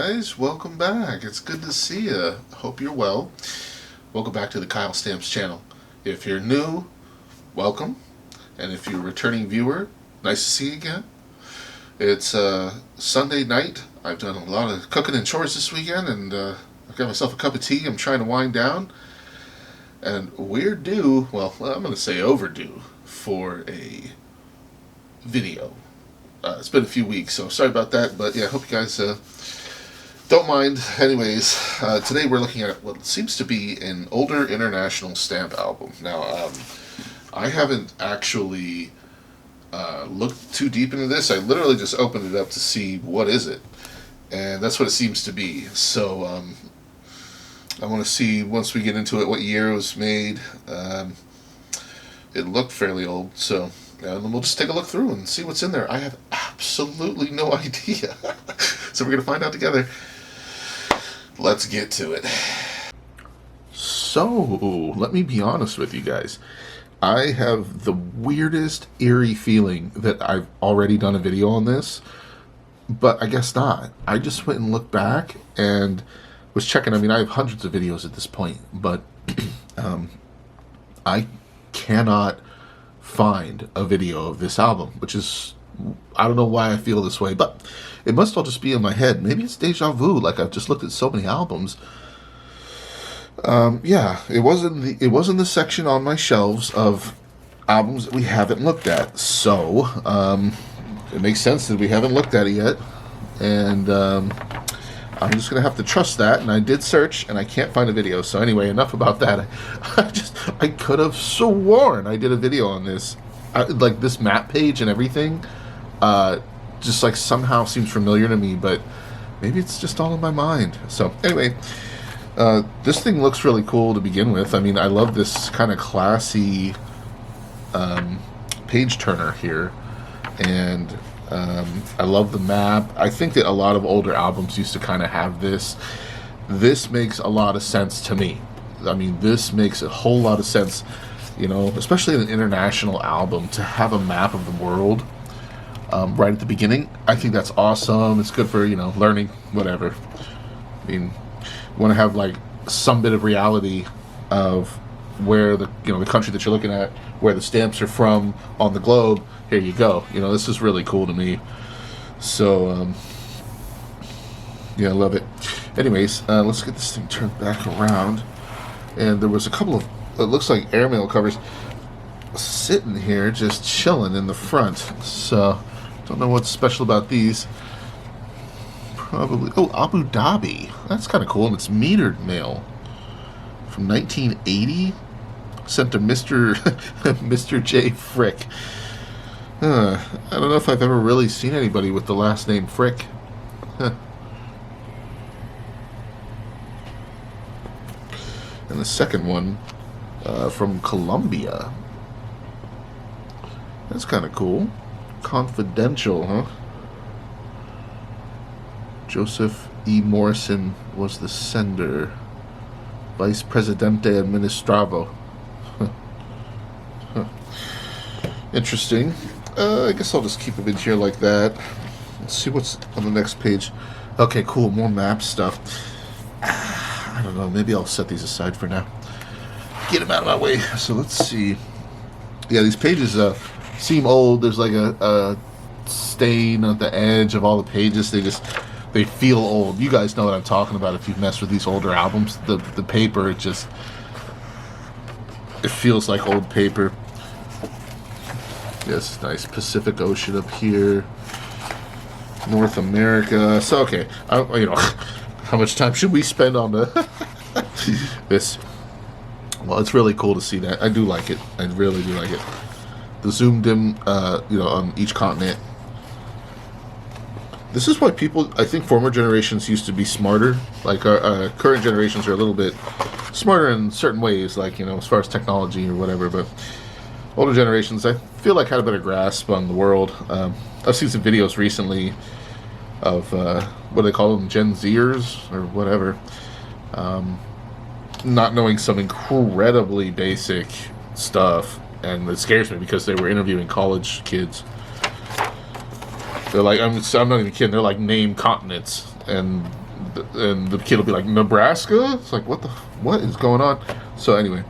guys, welcome back. It's good to see you. Hope you're well. Welcome back to the Kyle Stamps channel. If you're new, welcome. And if you're a returning viewer, nice to see you again. It's Sunday night. I've done a lot of cooking and chores this weekend, and I've got myself a cup of tea. I'm trying to wind down. And we're due, well, I'm going to say overdue, for a video. It's been a few weeks, so sorry about that, but yeah, I hope you guys don't mind. Anyways, today we're looking at what seems to be an older international stamp album. Now, I haven't actually looked too deep into this. I literally just opened it up to see what is it, and that's what it seems to be. So I want to see, once we get into it, what year it was made. It looked fairly old, so and we'll just take a look through and see what's in there. I have absolutely no idea. So we're going to find out together. Let's get to it. So, let me be honest with you guys. I have the weirdest, eerie feeling that I've already done a video on this, but I guess not. I just went and looked back and was checking. I mean, I have hundreds of videos at this point, but I cannot find a video of this album, which is, I don't know why I feel this way, but it must all just be in my head. Maybe it's deja vu, like I've just looked at so many albums. Yeah, it was in the section on my shelves of albums that we haven't looked at, so it makes sense that we haven't looked at it yet, and I'm just gonna have to trust that. And I did search, and I can't find a video. So anyway, enough about that. I could have sworn I did a video on this, like this map page and everything. Just like somehow seems familiar to me, but maybe it's just all in my mind. So anyway, this thing looks really cool to begin with. I mean, I love this kind of classy page turner here, and I love the map. I think that a lot of older albums used to kind of have this. This makes a lot of sense to me. I mean, this makes a whole lot of sense, you know, especially in an international album, to have a map of the world right at the beginning. I think that's awesome. It's good for, you know, learning, whatever. I mean, you want to have like some bit of reality of where the, you know, the country that you're looking at, where the stamps are from on the globe. Here you go. You know, this is really cool to me. So, yeah, I love it. Anyways, let's get this thing turned back around. And there was a couple of, it looks like airmail covers sitting here just chilling in the front. So, don't know what's special about these. Probably, oh, Abu Dhabi. That's kind of cool, and it's metered mail from 1980. Sent to Mr. J. Frick. I don't know if I've ever really seen anybody with the last name Frick. And the second one from Colombia. That's kind of cool. Confidential, huh? Joseph E. Morrison was the sender. Vice Presidente Administravo. Interesting. I guess I'll just keep them in here like that. Let's see what's on the next page. Okay, cool. More map stuff. I don't know. Maybe I'll set these aside for now. Get them out of my way. So let's see. Yeah, these pages seem old. There's like a stain at the edge of all the pages. They feel old. You guys know what I'm talking about if you've messed with these older albums. The paper, it feels like old paper. Yes, nice Pacific Ocean up here. North America. So, okay. You know, how much time should we spend on this? Well, it's really cool to see that. I do like it. I really do like it. The zoomed in, you know, on each continent. This is why people, I think former generations used to be smarter. Like, our current generations are a little bit smarter in certain ways, like, you know, as far as technology or whatever, but older generations, I feel like, had a better grasp on the world. I've seen some videos recently of, what do they call them, Gen Zers or whatever, not knowing some incredibly basic stuff, and it scares me because they were interviewing college kids. They're like, I'm not even kidding, they're like, name continents, and and the kid will be like, Nebraska? It's like, what is going on? So anyway,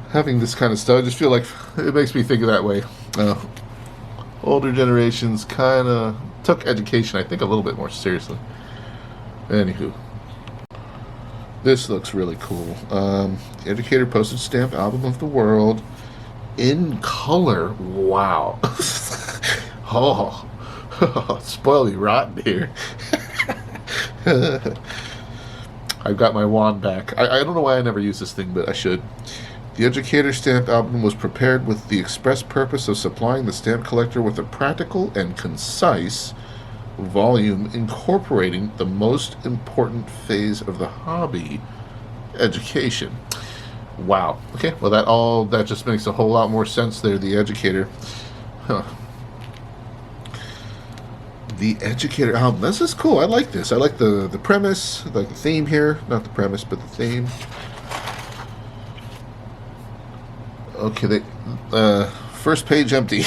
having this kind of stuff, I just feel like it makes me think of that way. Older generations kind of took education, I think, a little bit more seriously. Anywho, this looks really cool. Educator Postage Stamp Album of the World in color. Wow. Oh, spoil you rotten here. I've got my wand back. I don't know why I never use this thing, but I should. The Educator Stamp Album was prepared with the express purpose of supplying the stamp collector with a practical and concise volume incorporating the most important phase of the hobby, education. Wow. Okay, well that just makes a whole lot more sense there, the educator. Huh. The Educator album. This is cool. I like this. I like the premise, like the theme here. Not the premise, but the theme. Okay, first page empty.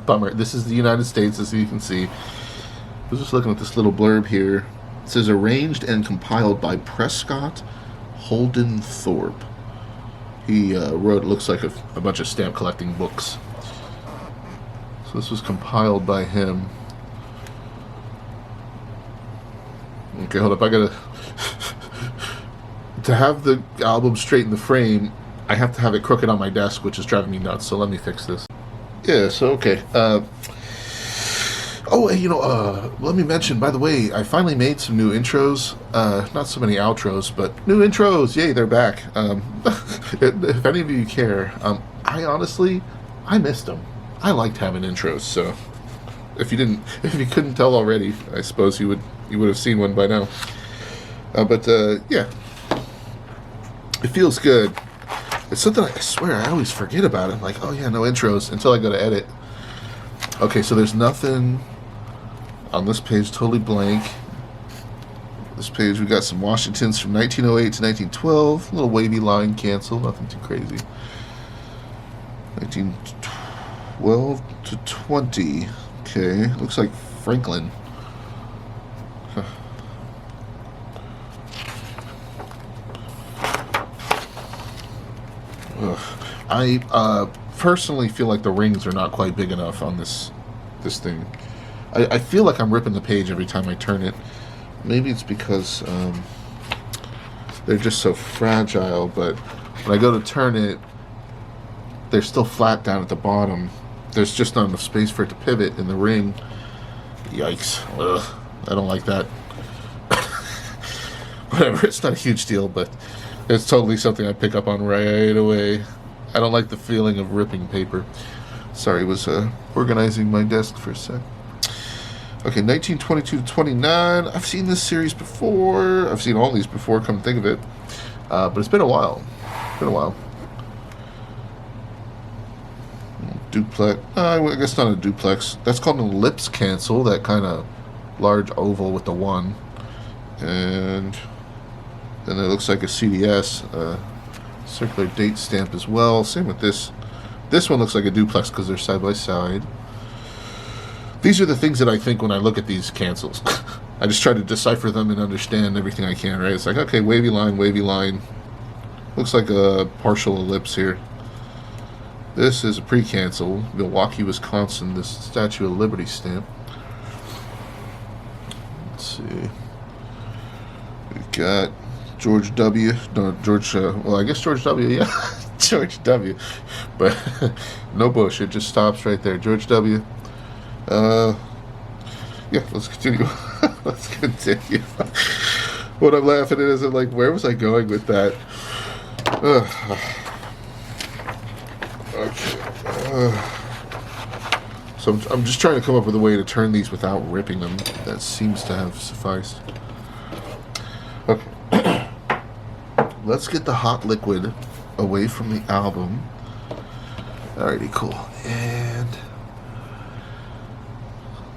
Bummer. This is the United States, as you can see. I was just looking at this little blurb here. It says arranged and compiled by Prescott Holden Thorpe. He wrote, looks like a bunch of stamp collecting books. So this was compiled by him. Okay, hold up. I gotta to have the album straight in the frame. I have to have it crooked on my desk, which is driving me nuts. So let me fix this. Yeah. So okay. Let me mention. By the way, I finally made some new intros. Not so many outros, but new intros. Yay, they're back. If any of you care, I missed them. I liked having intros. So if you couldn't tell already, I suppose you would have seen one by now. Yeah, it feels good. It's something I swear I always forget about it. I'm like, oh yeah, no intros until I go to edit. Okay, so there's nothing on this page, totally blank. This page, we got some Washingtons from 1908 to 1912. A little wavy line cancel, nothing too crazy. 1912 to 20. Okay, looks like Franklin. I personally feel like the rings are not quite big enough on this thing. I feel like I'm ripping the page every time I turn it. Maybe it's because they're just so fragile, but when I go to turn it, they're still flat down at the bottom. There's just not enough space for it to pivot in the ring. Yikes. Ugh, I don't like that. Whatever, it's not a huge deal, but it's totally something I pick up on right away. I don't like the feeling of ripping paper. Sorry, was organizing my desk for a sec. Okay, 1922 to 29. I've seen this series before. I've seen all these before, come to think of it. But it's been a while. Duplex. I guess not a duplex. That's called an ellipse cancel, that kind of large oval with the one. And then it looks like a CDS, circular date stamp as well. Same with this. This one looks like a duplex because they're side by side. These are the things that I think when I look at these cancels. I just try to decipher them and understand everything I can, right? It's like, okay, wavy line, wavy line. Looks like a partial ellipse here. This is a pre-cancel. Milwaukee, Wisconsin, this Statue of Liberty stamp. Let's see. We've got George W. No, George, I guess George W., yeah. George W. But no Bush, it just stops right there. George W. Yeah, let's continue. Let's continue. What I'm laughing at is, like, where was I going with that? Okay. So I'm just trying to come up with a way to turn these without ripping them. That seems to have sufficed. Okay. Let's get the hot liquid away from the album. Alrighty, cool. And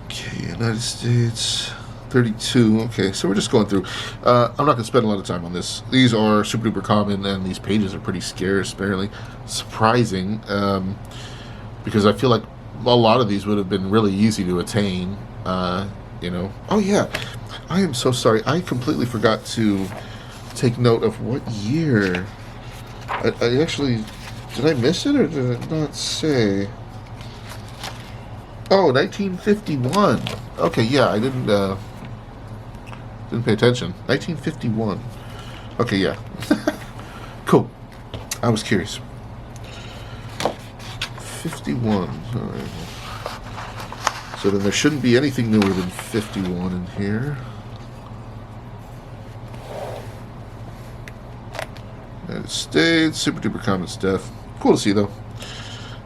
okay, United States 32. Okay, so we're just going through. I'm not going to spend a lot of time on this. These are super duper common, and these pages are pretty scarce, apparently. Surprising, because I feel like a lot of these would have been really easy to attain. you know. Oh yeah, I am so sorry. I completely forgot to take note of what year. I actually, did I miss it or did it not say? Oh, 1951. Okay, yeah, I didn't pay attention. 1951. Okay, yeah. Cool. I was curious. 51. All right. So then there shouldn't be anything newer than 51 in here. United States, super duper common stuff. Cool to see though.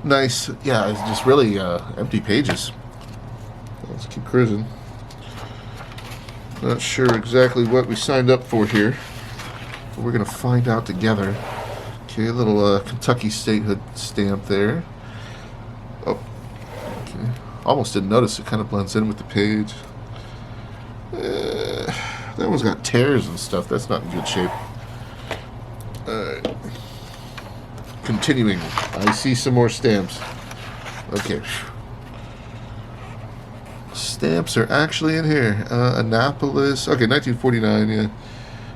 Nice. Yeah, it's just really empty pages. Let's keep cruising. Not sure exactly what we signed up for here, but we're gonna find out together. Okay, a little Kentucky statehood stamp there. Oh, okay. Almost didn't notice. It kind of blends in with the page. That one's got tears and stuff. That's not in good shape. Alright. Continuing. I see some more stamps. Okay. Stamps are actually in here. Annapolis. Okay, 1949, yeah.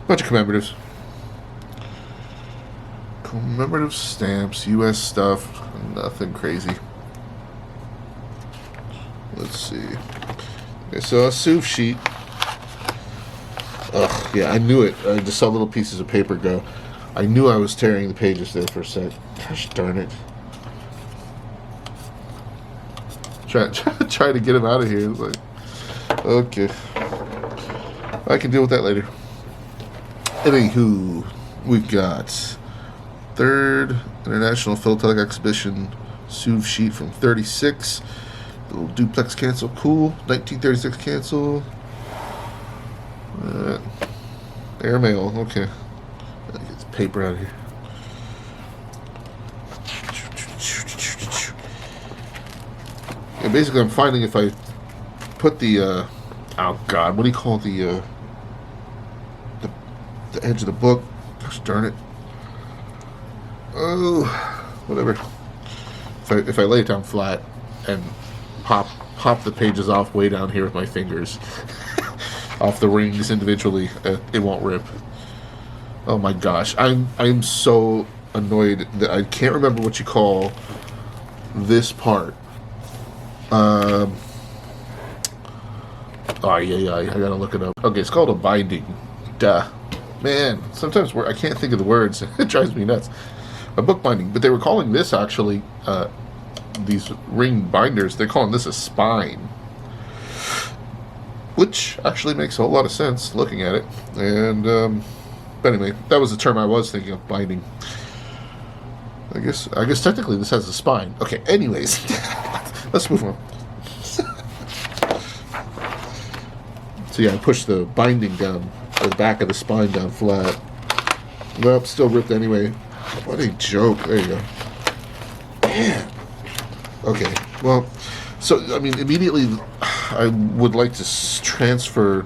Bunch of commemoratives. Commemorative stamps, U.S. stuff. Nothing crazy. Let's see. Okay, so a SUV sheet. Ugh, yeah, I knew it. I just saw little pieces of paper go. I knew I was tearing the pages there for a sec. Gosh darn it. Try to get him out of here. It's like, okay. I can deal with that later. Anywho, we've got Third International Philatelic Exhibition SUV sheet from 36. Little duplex cancel, cool. 1936 cancel. Airmail, okay. Get this paper out of here. Yeah, basically, I'm finding if I put the oh god, what do you call the edge of the book? Gosh darn it. Oh, whatever. If I lay it down flat and pop the pages off way down here with my fingers off the rings individually, it won't rip. Oh my gosh, I'm so annoyed that I can't remember what you call this part. Oh yeah, I gotta look it up. Okay, it's called a binding. Duh. Man, sometimes I can't think of the words. It drives me nuts. A book binding, but they were calling this actually these ring binders. They're calling this a spine, which actually makes a whole lot of sense looking at it. And but anyway, that was the term I was thinking of, binding. I guess technically this has a spine. Okay. Anyways, let's move on. So yeah, I pushed the binding down, the back of the spine down flat. Nope, still ripped anyway. What a joke. There you go. Man. Okay, well, so, I mean, immediately I would like to transfer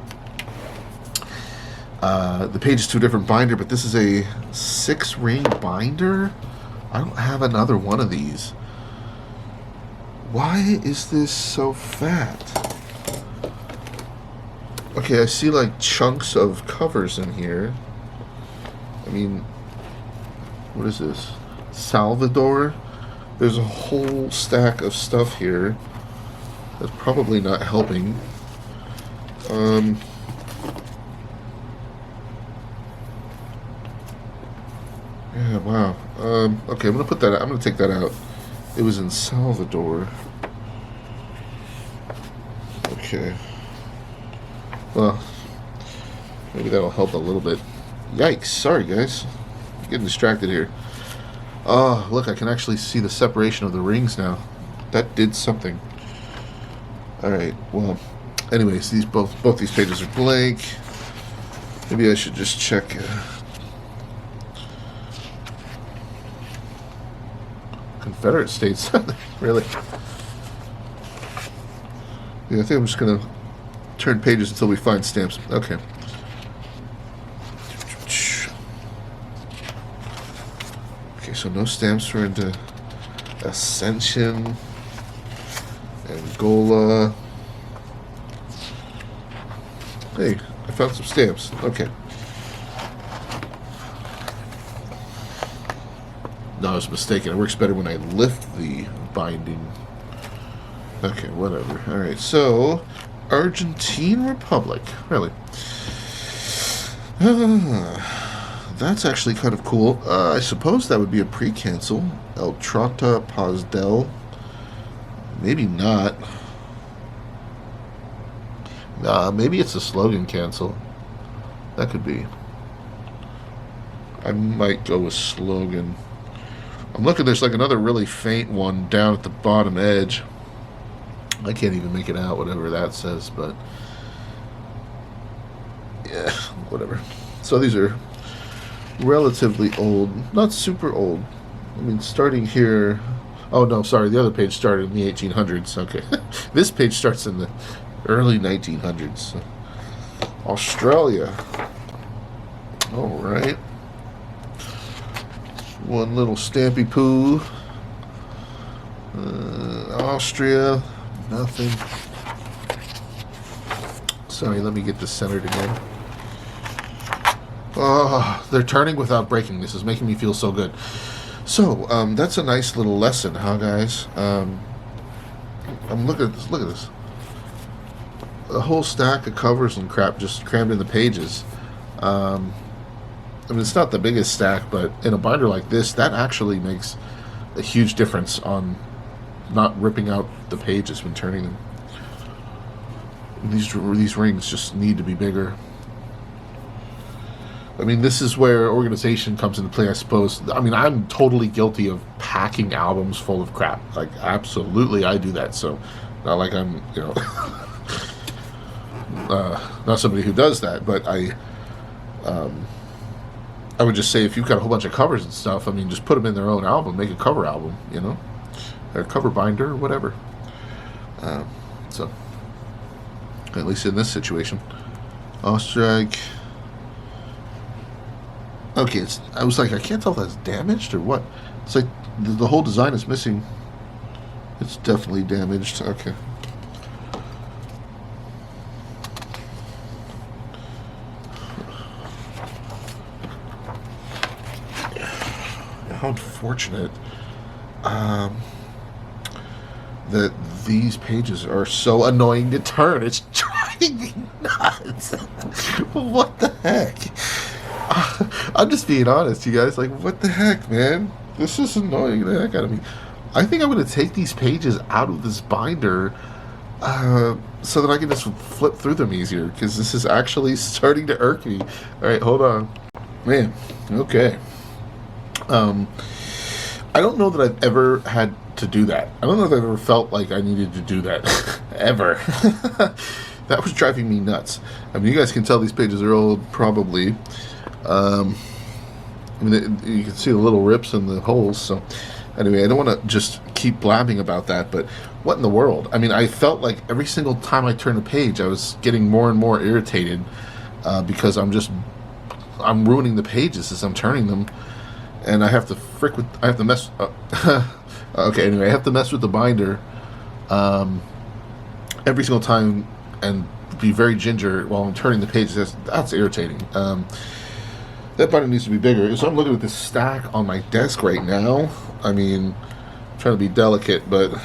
the pages to a different binder, but this is a 6-ring binder? I don't have another one of these. Why is this so fat? Okay, I see like chunks of covers in here. I mean, what is this? Salvador? There's a whole stack of stuff here. That's probably not helping. Yeah, wow. Okay, I'm gonna put that out. I'm gonna take that out. It was in Salvador. Okay. Well, maybe that'll help a little bit. Yikes, sorry guys. I'm getting distracted here. Oh, look, I can actually see the separation of the rings now. That did something. Alright, well, anyways, these both these pages are blank. Maybe I should just check. Confederate States? Really? Yeah, I think I'm just going to turn pages until we find stamps. Okay. Okay, so no stamps for into Ascension, Angola. Hey, I found some stamps. Okay. No, I was mistaken. It works better when I lift the binding. Okay, whatever. Alright, so Argentine Republic. Really? That's actually kind of cool. I suppose that would be a pre-cancel. El Trata Paz del. Maybe not. Maybe it's a slogan cancel. That could be. I might go with slogan. I'm looking, there's like another really faint one down at the bottom edge. I can't even make it out, whatever that says, but yeah, whatever. So these are relatively old, not super old. I mean, starting here. Oh no, sorry, the other page started in the 1800s. Okay, this page starts in the early 1900s. So. Australia. All right. One little stampy poo. Austria. Nothing. Sorry, let me get this centered again. Oh, they're turning without breaking. This is making me feel so good. So, that's a nice little lesson, huh, guys? I'm looking at this. Look at this. A whole stack of covers and crap just crammed in the pages. I mean, it's not the biggest stack, but in a binder like this, that actually makes a huge difference on not ripping out the pages when turning them. These rings just need to be bigger. I mean, this is where organization comes into play, I suppose. I mean, I'm totally guilty of packing albums full of crap. Like, absolutely, I do that. So, not like I'm, not somebody who does that, but I would just say if you've got a whole bunch of covers and stuff, I mean, just put them in their own album, make a cover album, or a cover binder or whatever. So, at least in this situation, Ostrich. Okay, I was like, I can't tell if that's damaged or what. It's like the whole design is missing. It's definitely damaged. Okay. How unfortunate that these pages are so annoying to turn. It's driving me nuts. What the heck? I'm just being honest, you guys. Like, what the heck, man? This is annoying the heck out of me. I think I'm going to take these pages out of this binder so that I can just flip through them easier, because this is actually starting to irk me. All right, hold on. Man, okay. I don't know that I've ever had to do that. I don't know if I've ever felt like I needed to do that. Ever. That was driving me nuts. I mean, you guys can tell these pages are old, probably. I mean, you can see the little rips and the holes. So, anyway, I don't want to just keep blabbing about that, but what in the world? I mean, I felt like every single time I turned a page, I was getting more and more irritated because I'm ruining the pages as I'm turning them, and I have to mess. Okay, anyway, I have to mess with the binder every single time and be very ginger while I'm turning the pages. That's irritating. That binder needs to be bigger. So I'm looking at this stack on my desk right now. I mean, I'm trying to be delicate, but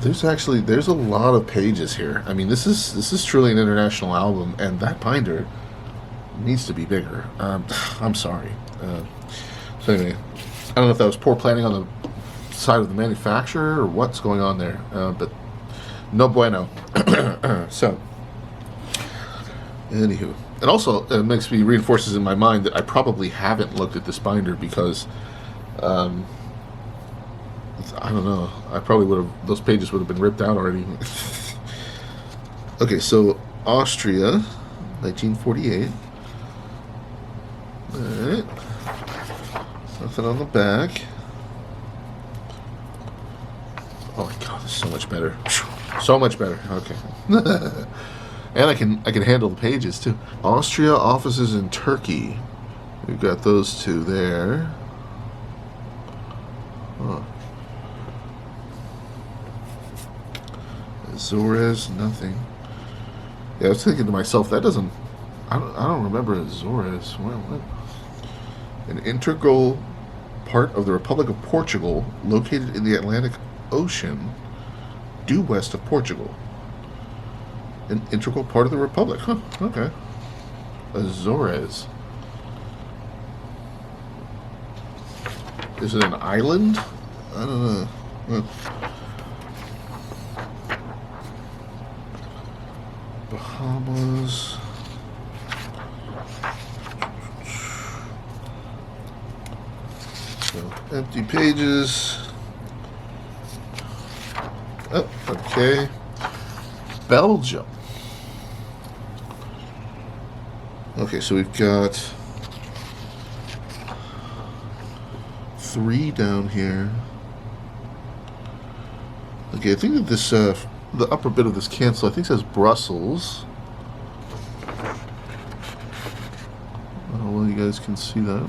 there's a lot of pages here. I mean, this is truly an international album, and that binder needs to be bigger. I'm sorry. So anyway, I don't know if that was poor planning on the side of the manufacturer or what's going on there, but no bueno. So, anywho. And also, it reinforces in my mind that I probably haven't looked at this binder because, I don't know, those pages would have been ripped out already. Okay, so Austria, 1948. Alright. Nothing on the back. Oh my god, this is so much better. So much better. Okay. And I can handle the pages too. Austria offices in Turkey. We've got those two there. Huh. Azores, nothing. Yeah, I was thinking to myself, that doesn't. I don't remember Azores. What? An integral part of the Republic of Portugal, located in the Atlantic Ocean, due west of Portugal. An integral part of the Republic. Huh, okay. Azores. Is it an island? I don't know. Bahamas. So, empty pages. Oh, okay. Belgium. Okay, so we've got 3 down here. Okay, I think that this, the upper bit of this cancel, I think says Brussels. I don't know whether you guys can see that.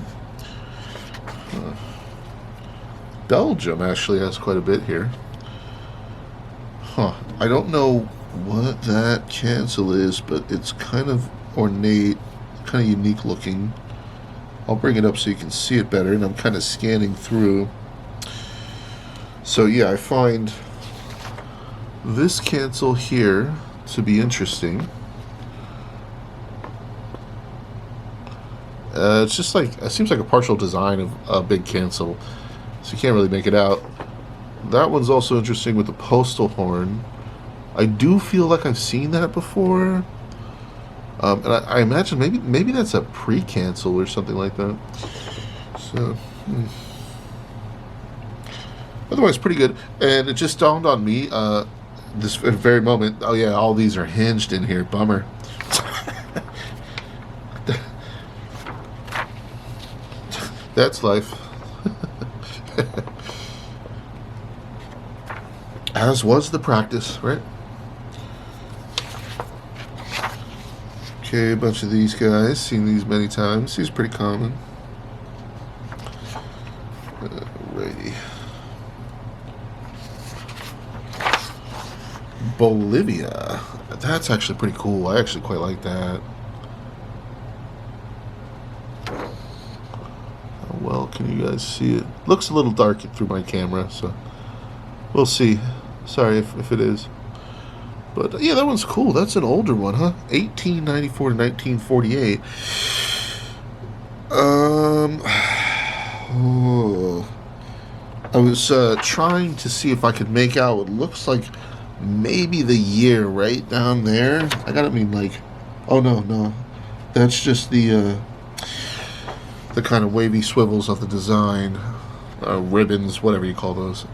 Belgium actually has quite a bit here. Huh. I don't know what that cancel is, but it's kind of ornate, kind of unique looking. I'll bring it up so you can see it better, and I'm kind of scanning through. So yeah, I find this cancel here to be interesting. It's just like, it seems like a partial design of a big cancel, so you can't really make it out. That one's also interesting with the postal horn. I do feel like I've seen that before. And I imagine maybe that's a pre-cancel or something like that. So, otherwise, pretty good. And it just dawned on me this very moment. Oh yeah, all these are hinged in here. Bummer. That's life. As was the practice, right? Okay, a bunch of these guys. Seen these many times. These are pretty common. Alrighty. Bolivia. That's actually pretty cool. I actually quite like that. How well can you guys see it? Looks a little dark through my camera, so we'll see. Sorry if it is. But yeah, that one's cool. That's an older one, huh? 1894 to 1948. I was trying to see if I could make out what looks like maybe the year right down there. I gotta mean like, oh no, that's just the kind of wavy swivels of the design, ribbons, whatever you call those.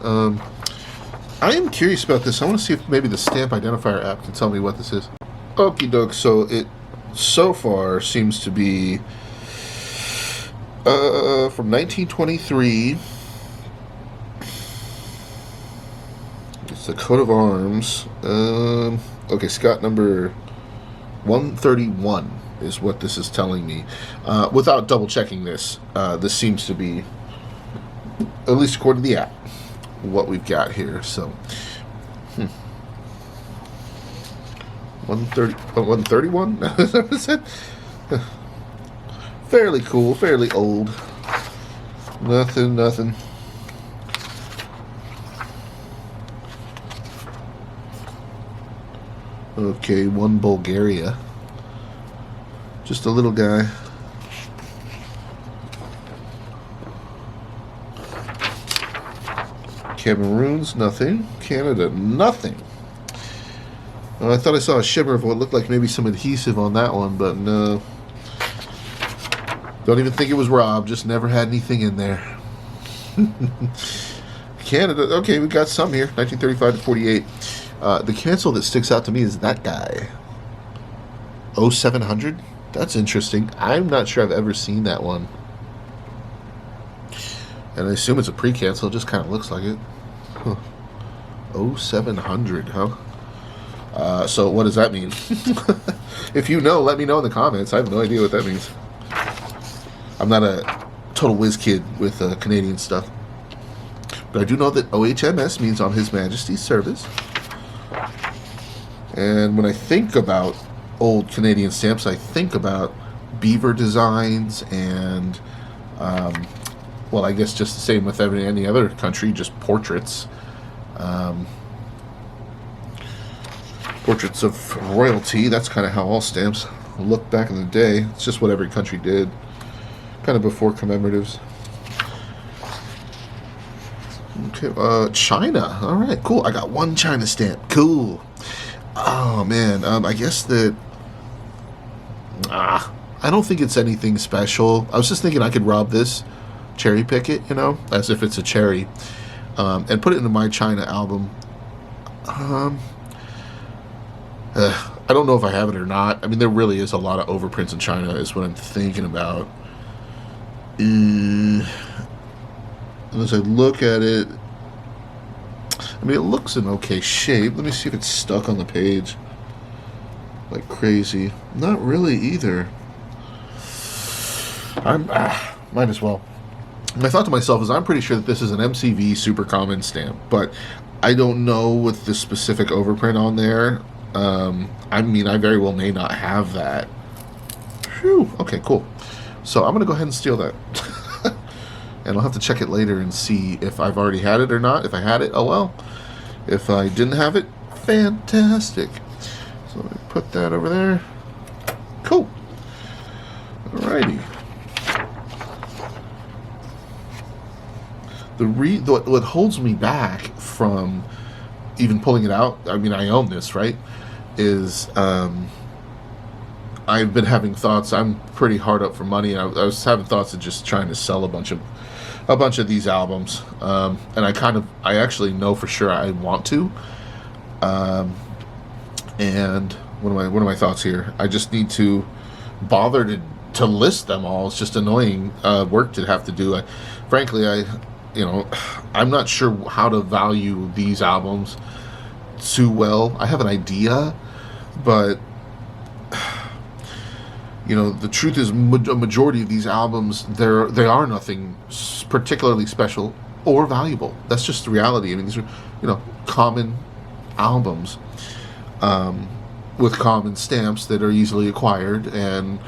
I am curious about this. I want to see if maybe the stamp identifier app can tell me what this is. Okie doke. So it so far seems to be from 1923. It's the coat of arms. Okay, Scott number 131 is what this is telling me. Without double checking this, this seems to be, at least according to the app, what we've got here. So 131. Is that what it said? Fairly cool, fairly old. Nothing. Okay, one Bulgaria. Just a little guy. Cameroon's nothing. Canada, nothing. I thought I saw a shimmer of what looked like maybe some adhesive on that one, but no. Don't even think it was Rob. Just never had anything in there. Canada, okay, we got some here. 1935 to 48. The cancel that sticks out to me is that guy. 0700? That's interesting. I'm not sure I've ever seen that one. And I assume it's a pre-cancel. It just kind of looks like it. Huh. 0700, huh? So what does that mean? If you know, let me know in the comments. I have no idea what that means. I'm not a total whiz kid with Canadian stuff. But I do know that OHMS means On His Majesty's Service. And when I think about old Canadian stamps, I think about beaver designs and, well, I guess just the same with any other country, just portraits. Portraits of royalty. That's kind of how all stamps looked back in the day. It's just what every country did, kind of before commemoratives. Okay, China. All right, cool. I got one China stamp. Cool. Oh man, I guess that. I don't think it's anything special. I was just thinking I could rob this, cherry pick it, as if it's a cherry, and put it into my China album. I don't know if I have it or not. I mean, there really is a lot of overprints in China, is what I'm thinking about. And as I look at it, I mean, it looks in okay shape. Let me see if it's stuck on the page like crazy. Not really either. Might as well. My thought to myself is I'm pretty sure that this is an MCV super common stamp, but I don't know with the specific overprint on there. I mean, I very well may not have that. Phew. Okay, cool. So I'm going to go ahead and steal that. And I'll have to check it later and see if I've already had it or not. If I had it, oh well. If I didn't have it, fantastic. So let me put that over there. Cool. Alrighty. What holds me back from even pulling it out, I mean, I own this, right, is I've been having thoughts. I'm pretty hard up for money, and I was having thoughts of just trying to sell a bunch of these albums, and I actually know for sure I want to. And what are my thoughts here? I just need to bother to list them all. It's just annoying work to have to do. Frankly, I'm not sure how to value these albums too well. I have an idea, but the truth is, a majority of these albums, they are nothing particularly special or valuable. That's just the reality. I mean, these are common albums with common stamps that are easily acquired, and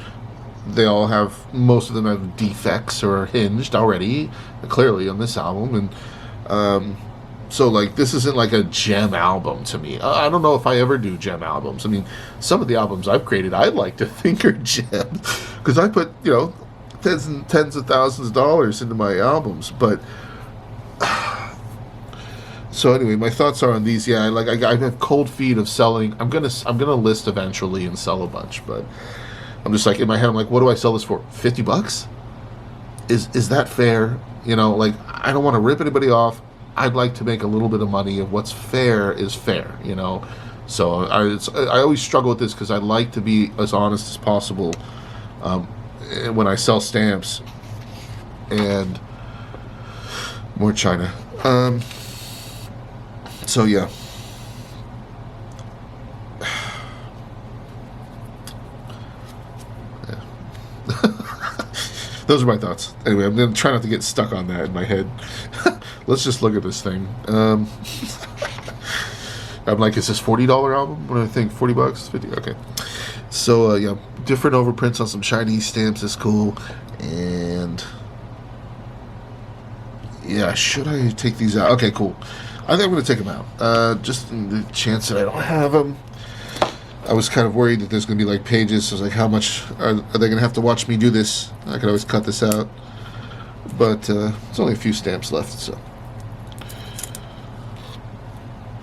most of them have defects or are hinged already, clearly on this album, and so like this isn't like a gem album to me. I don't know if I ever do gem albums. I mean, some of the albums I've created, I'd like to think are gems because I put tens of thousands of dollars into my albums. But so anyway, my thoughts are on these. Yeah, I have cold feet of selling. I'm gonna list eventually and sell a bunch, but I'm just like, in my head, I'm like, what do I sell this for? $50? Is that fair? I don't want to rip anybody off. I'd like to make a little bit of money, and what's fair is fair, So I always struggle with this because I like to be as honest as possible when I sell stamps. And more China. So yeah. Those are my thoughts. Anyway, I'm going to try not to get stuck on that in my head. Let's just look at this thing. I'm like, is this $40 album? What do I think? $40? 50? Okay. So, yeah, different overprints on some Chinese stamps is cool. And, yeah, should I take these out? Okay, cool. I think I'm going to take them out. Just in the chance that I don't have them. I was kind of worried that there's going to be like pages. So I was like, how much are they going to have to watch me do this? I could always cut this out. But there's only a few stamps left, so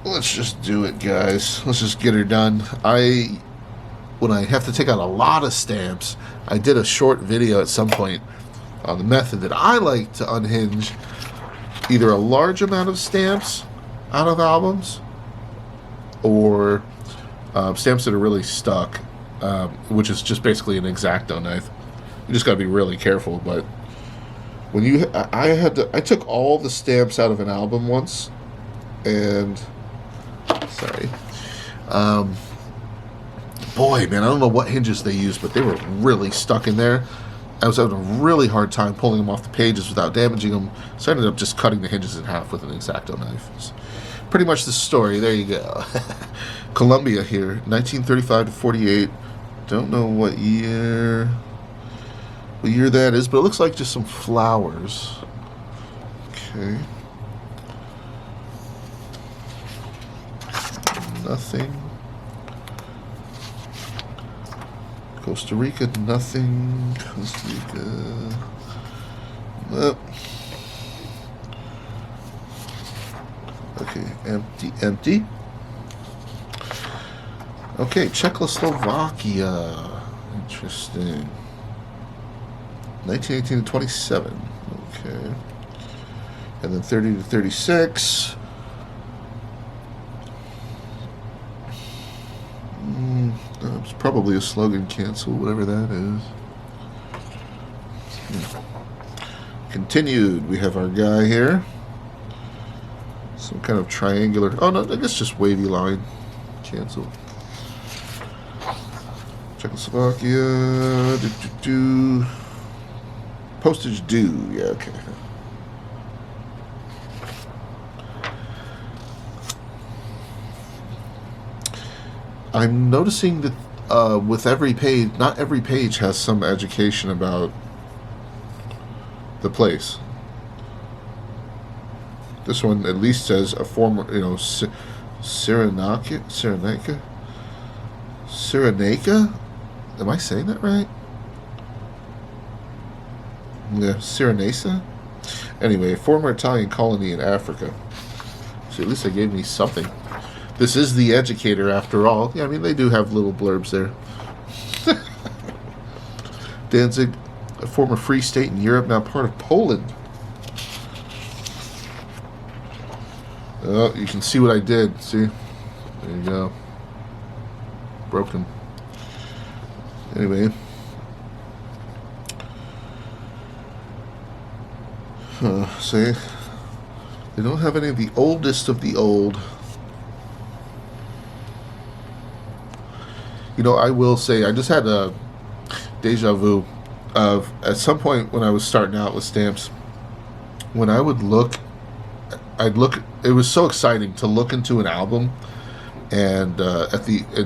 let's just do it, guys. Let's just get her done. When I have to take out a lot of stamps, I did a short video at some point on the method that I like to unhinge either a large amount of stamps out of albums or stamps that are really stuck, which is just basically an X-Acto knife. You just got to be really careful. But when I took all the stamps out of an album once, and boy, man, I don't know what hinges they used, but they were really stuck in there. I was having a really hard time pulling them off the pages without damaging them, so I ended up just cutting the hinges in half with an X-Acto knife. It's pretty much the story. There you go. Colombia here, 1935 to 48, Don't know what year that is, but it looks like just some flowers. Okay. Nothing. Costa Rica, nothing. Costa Rica. Nope. Okay, empty, empty. Okay, Czechoslovakia. Interesting. 1918 to 27. Okay. And then 30 to 36. It's probably a slogan, cancel, whatever that is. Continued. We have our guy here. Some kind of triangular. Oh, no, I guess just wavy line. Cancel. Czechoslovakia. Postage due. Yeah, okay. I'm noticing that with every page, not every page has some education about the place. This one at least says a former, Cyrenaica? Am I saying that right? Yeah, Cyrenaica? Anyway, a former Italian colony in Africa. So at least they gave me something. This is The Educator, after all. Yeah, I mean, they do have little blurbs there. Danzig, a former free state in Europe, now part of Poland. Oh, you can see what I did. See? There you go. Broken. Anyway. See? They don't have any of the oldest of the old. I will say, I just had a deja vu of, at some point when I was starting out with stamps, when I would look, it was so exciting to look into an album and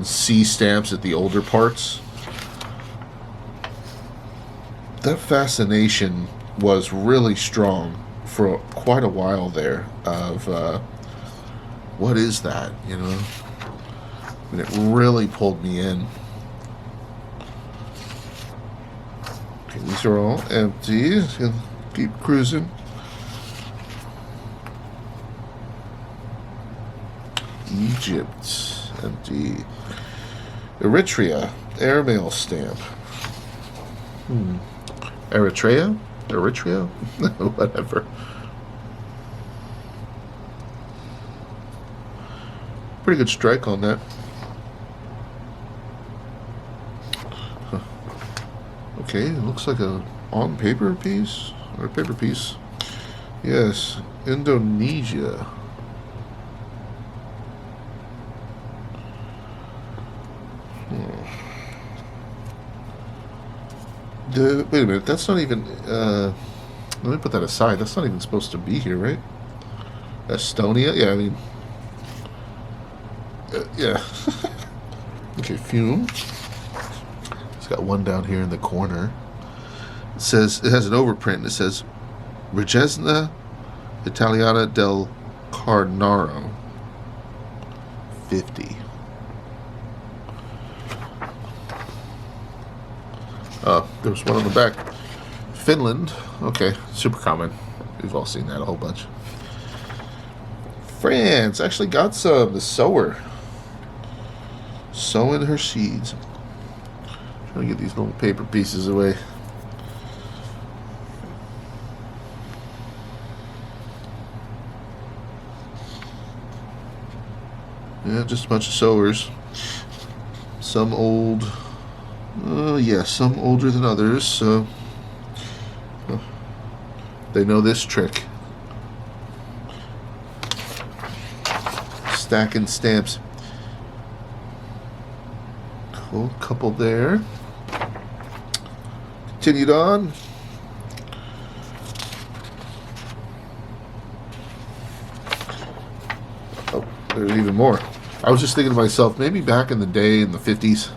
see stamps at the older parts. That fascination was really strong for quite a while there of, what is that, And it really pulled me in. Okay, these are all empty. Keep cruising. Egypt, empty. Eritrea, airmail stamp. Eritrea? Whatever. Pretty good strike on that. Okay, it looks like a on-paper piece, or a paper piece. Yes, Indonesia. Wait a minute, that's not even, let me put that aside, that's not even supposed to be here, right? Estonia? Yeah, I mean, yeah. Okay, Fume. Got one down here in the corner. It has an overprint and it says Regina Italiana del Carnaro 50. There was one on the back. Finland. Okay, super common. We've all seen that a whole bunch. France actually got some. The sower. Sowing her seeds. Trying to get these little paper pieces away. Yeah, just a bunch of sowers. Some old. Some older than others, so they know this trick. Stacking stamps. Cool, couple there. Continued on. Oh, there's even more. I was just thinking to myself, maybe back in the day in the 50s,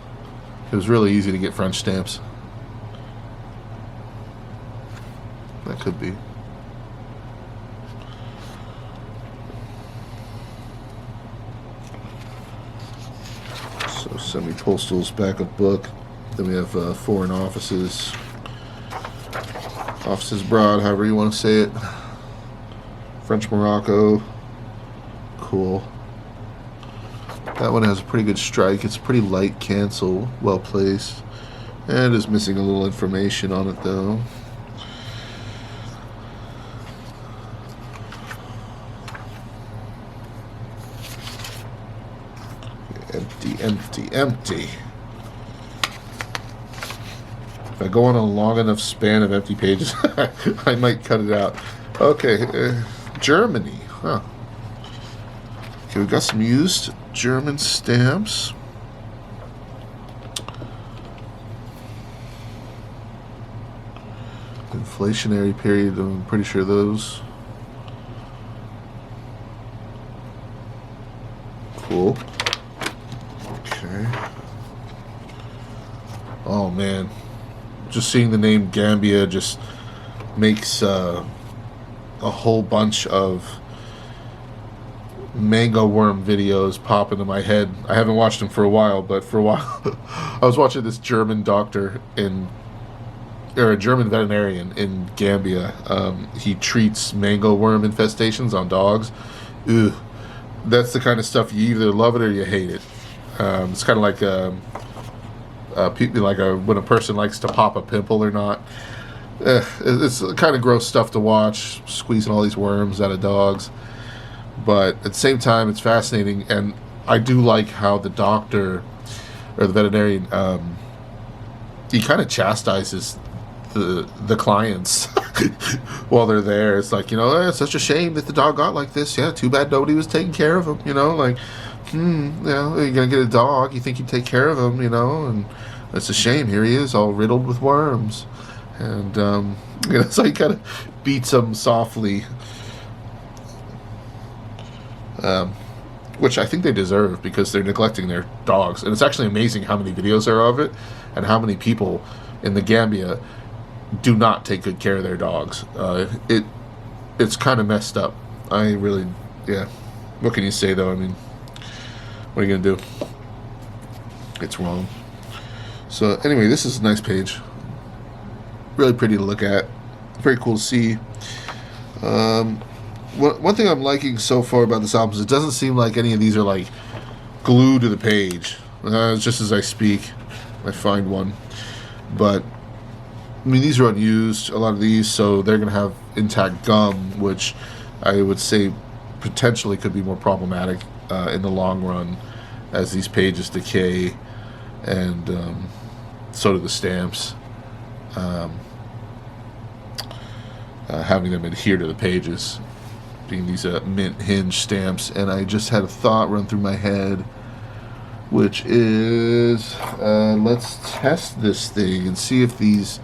It was really easy to get French stamps. That could be. So Semi-Postal's backup book. Then we have Foreign Offices. Offices Abroad, however you want to say it. French Morocco. Cool. That one has a pretty good strike. It's pretty light cancel, well placed. And is missing a little information on it though. Empty, empty, empty. If I go on a long enough span of empty pages, I might cut it out. Okay, Germany, huh? Okay, we've got some used German stamps. Inflationary period, I'm pretty sure those. Cool. Okay. Oh man. Just seeing the name Gambia just makes a whole bunch of mango worm videos pop into my head. I haven't watched them for a while, but for a while I was watching this German doctor or a German veterinarian in Gambia. He treats mango worm infestations on dogs. Ugh. That's the kind of stuff you either love it or you hate it. It's kind of like when a person likes to pop a pimple or not. It's kind of gross stuff to watch, squeezing all these worms out of dogs. But at the same time, it's fascinating, and I do like how the doctor or the veterinarian he kind of chastises the clients while they're there. It's like, it's such a shame that the dog got like this. Yeah, too bad nobody was taking care of him. Like, you're gonna get a dog. You think you'd take care of him, and it's a shame. Here he is, all riddled with worms, and so he kind of beats him softly, which I think they deserve because they're neglecting their dogs. And it's actually amazing how many videos there are of it, and how many people in the Gambia do not take good care of their dogs. It's kind of messed up. Yeah. What can you say though? I mean, what are you gonna do? It's wrong. So anyway, this is a nice page. Really pretty to look at. Very cool to see. One thing I'm liking so far about this album is it doesn't seem like any of these are like glued to the page. Just as I speak, I find one. But I mean, these are unused, a lot of these, so they're going to have intact gum, which I would say potentially could be more problematic in the long run as these pages decay, and so do the stamps. Having them adhere to the pages, being these mint hinge stamps. And I just had a thought run through my head, which is, let's test this thing and see if these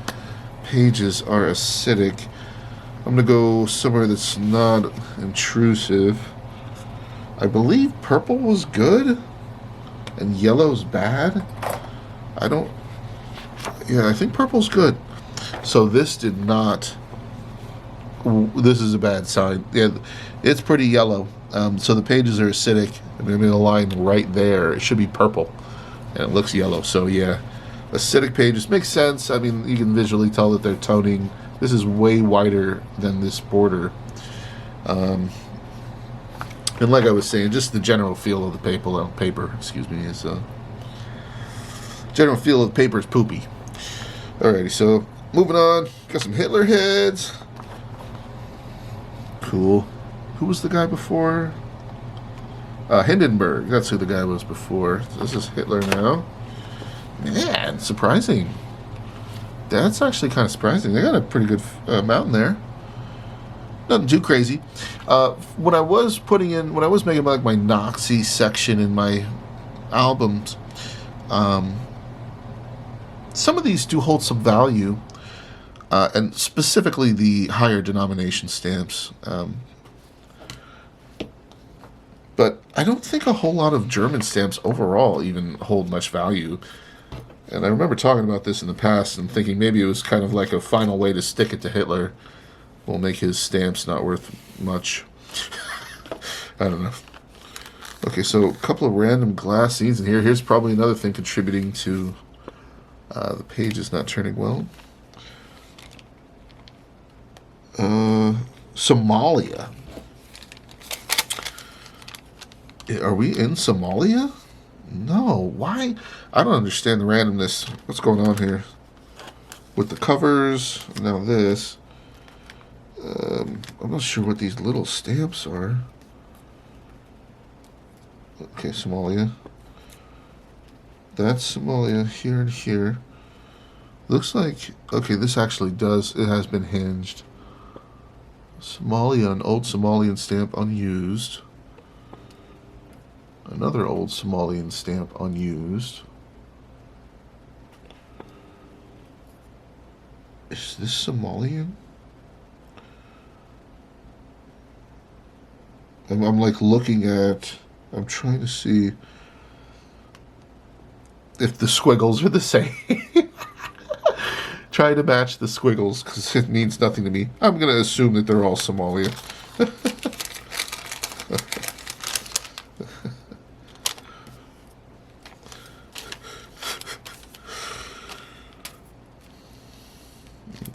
pages are acidic. I'm gonna go somewhere that's not intrusive. I believe purple was good and yellow's bad. I think purple's good. So this did not. This is a bad sign. Yeah, it's pretty yellow. So the pages are acidic. I'm gonna line right there. It should be purple, and it looks yellow. So yeah. Acidic pages makes sense. I mean, you can visually tell that they're toning. This is way wider than this border. And like I was saying, just the general feel of the paper, is general feel of the paper is poopy. Alrighty, so moving on. Got some Hitler heads. Cool. Who was the guy before? Hindenburg. That's who the guy was before. So this is Hitler now. Man, surprising. That's actually kind of surprising. They got a pretty good amount in there. Nothing too crazy. When I was making like my Nazi section in my albums, some of these do hold some value, and specifically the higher denomination stamps. But I don't think a whole lot of German stamps overall even hold much value. And I remember talking about this in the past and thinking maybe it was kind of like a final way to stick it to Hitler. Will make his stamps not worth much. I don't know. Okay, so a couple of random glass scenes in here. Here's probably another thing contributing to the pages not turning well. Somalia. Are we in Somalia? No. Why? I don't understand the randomness. What's going on here? With the covers, now this. I'm not sure what these little stamps are. Okay, Somalia. That's Somalia here and here. Looks like, okay, this actually does, it has been hinged. Somalia, an old Somalian stamp unused. Another old Somalian stamp unused. Is this Somalian? I'm like looking at, I'm trying to see if the squiggles are the same. Trying to match the squiggles because it means nothing to me. I'm going to assume that they're all Somalian.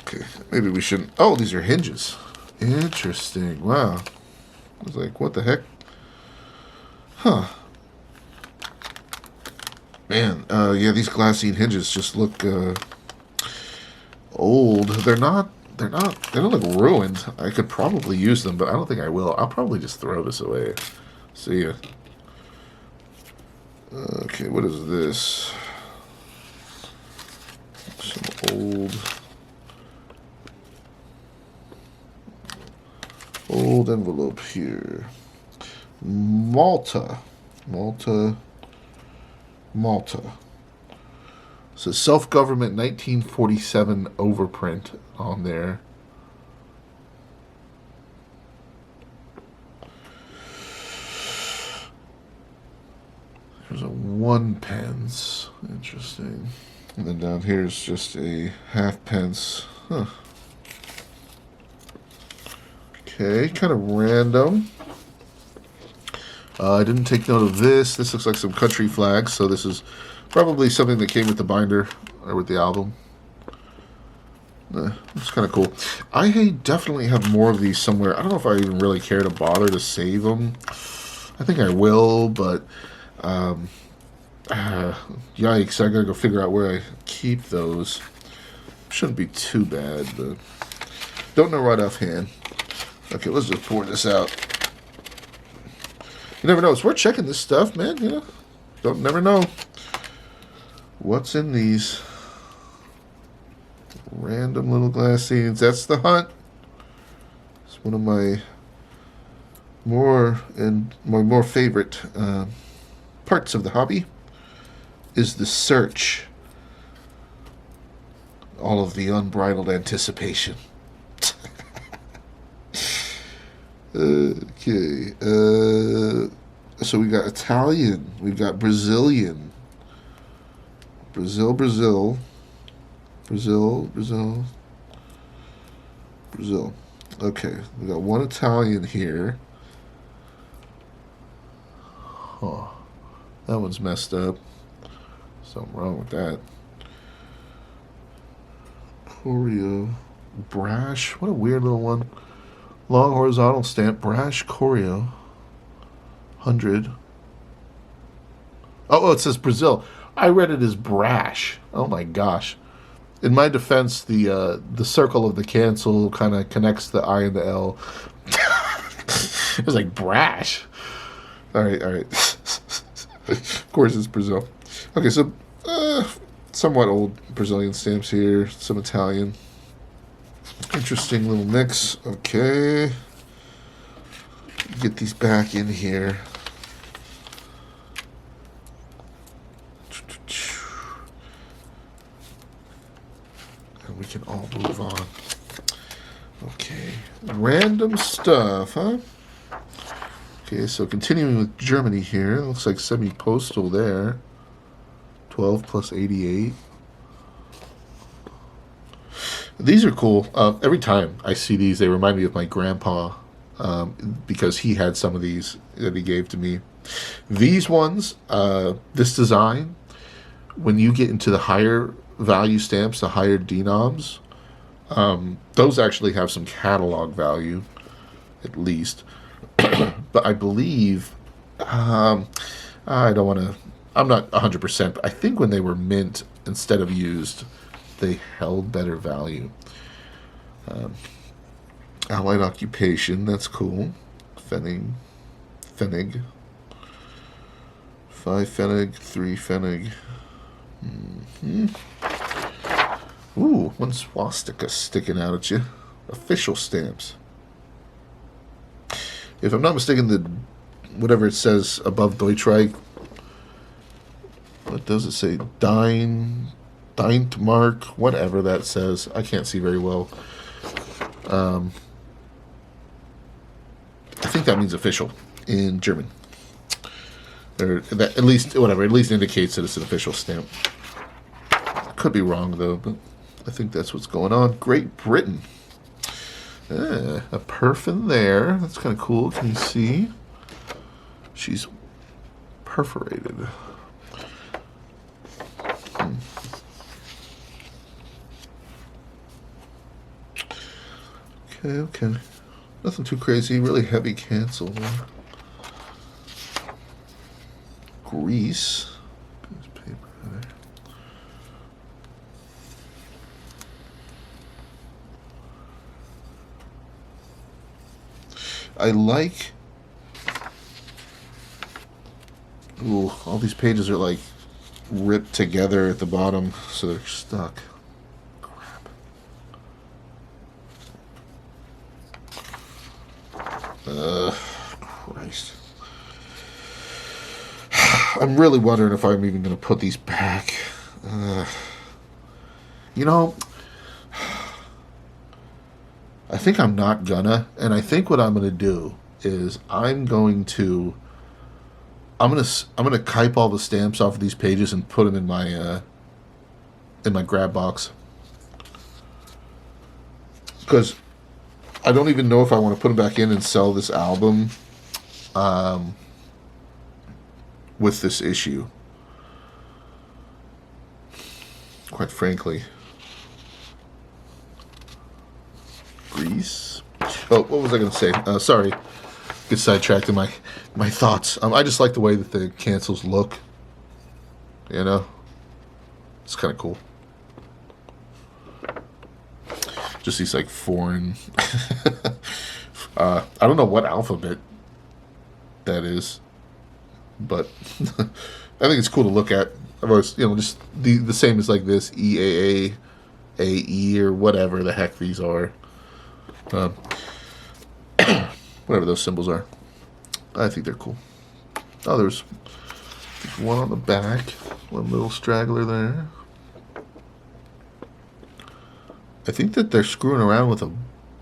Okay, maybe we shouldn't. Oh, these are hinges. Interesting. Wow. I was like, what the heck? Huh. Man, yeah, these glassine hinges just look old. They don't look ruined. I could probably use them, but I don't think I will. I'll probably just throw this away. See ya. Okay, what is this? Some old envelope here. Malta. So self-government 1947 overprint on there. There's a 1 pence. Interesting. And then down here is just a half pence. Huh. Okay, kind of random. I didn't take note of this. This looks like some country flags, so this is probably something that came with the binder or with the album. It's kind of cool. I definitely have more of these somewhere. I don't know if I even really care to bother to save them. I think I will, but yikes, I gotta go figure out where I keep those. Shouldn't be too bad, but don't know right offhand. Okay, let's just pour this out. You never know. It's worth checking this stuff, man. You know, never know what's in these random little glass scenes. That's the hunt. It's one of my more favorite parts of the hobby is the search. All of the unbridled anticipation. Okay. So we got Italian. We've got Brazilian. Brazil. Okay. We got one Italian here. Huh. That one's messed up. Something wrong with that. Choreo. Brash. What a weird little one. Long horizontal stamp, Brash Choreo, 100. Oh, it says Brazil. I read it as Brash. Oh my gosh. In my defense, the circle of the cancel kind of connects the I and the L. It was like Brash. All right. Of course, it's Brazil. Okay, so somewhat old Brazilian stamps here. Some Italian. Interesting little mix. Okay. Get these back in here. And we can all move on. Okay. Random stuff, huh? Okay, so continuing with Germany here. Looks like semi-postal there. 12 plus 88. These are cool. Every time I see these, they remind me of my grandpa, because he had some of these that he gave to me. These ones, this design, when you get into the higher value stamps, the higher denoms, those actually have some catalog value, at least. But I believe, I don't want to, I'm not 100%, but I think when they were mint instead of used, they held better value. Allied occupation, that's cool. Pfennig. 5 Pfennig, 3 Pfennig. Ooh, one swastika sticking out at you. Official stamps. If I'm not mistaken, the whatever it says above Deutschreich, what does it say? Mark, whatever that says. I can't see very well. I think that means official in German. Or that at least indicates that it's an official stamp. Could be wrong though, but I think that's what's going on. Great Britain. A perf in there. That's kind of cool. Can you see? She's perforated. Okay. Nothing too crazy. Really heavy cancel. Greece. There's paper there. I like. Ooh, all these pages are like ripped together at the bottom, so they're stuck. Crap. Christ. I'm really wondering if I'm even going to put these back. You know, I think I'm not gonna, and I think what I'm gonna do is I'm gonna type all the stamps off of these pages and put them in my grab box, because I don't even know if I want to put them back in and sell this album with this issue, quite frankly. Greece. Oh, what was I going to say? Sorry, get sidetracked in my thoughts. I just like the way that the cancels look. You know, it's kind of cool. Just these like foreign. I don't know what alphabet that is, but I think it's cool to look at. I've always, just the same as like this EAA, AE, or whatever the heck these are. Whatever those symbols are. I think they're cool. Oh, there's one on the back. One little straggler there. I think that they're screwing around with a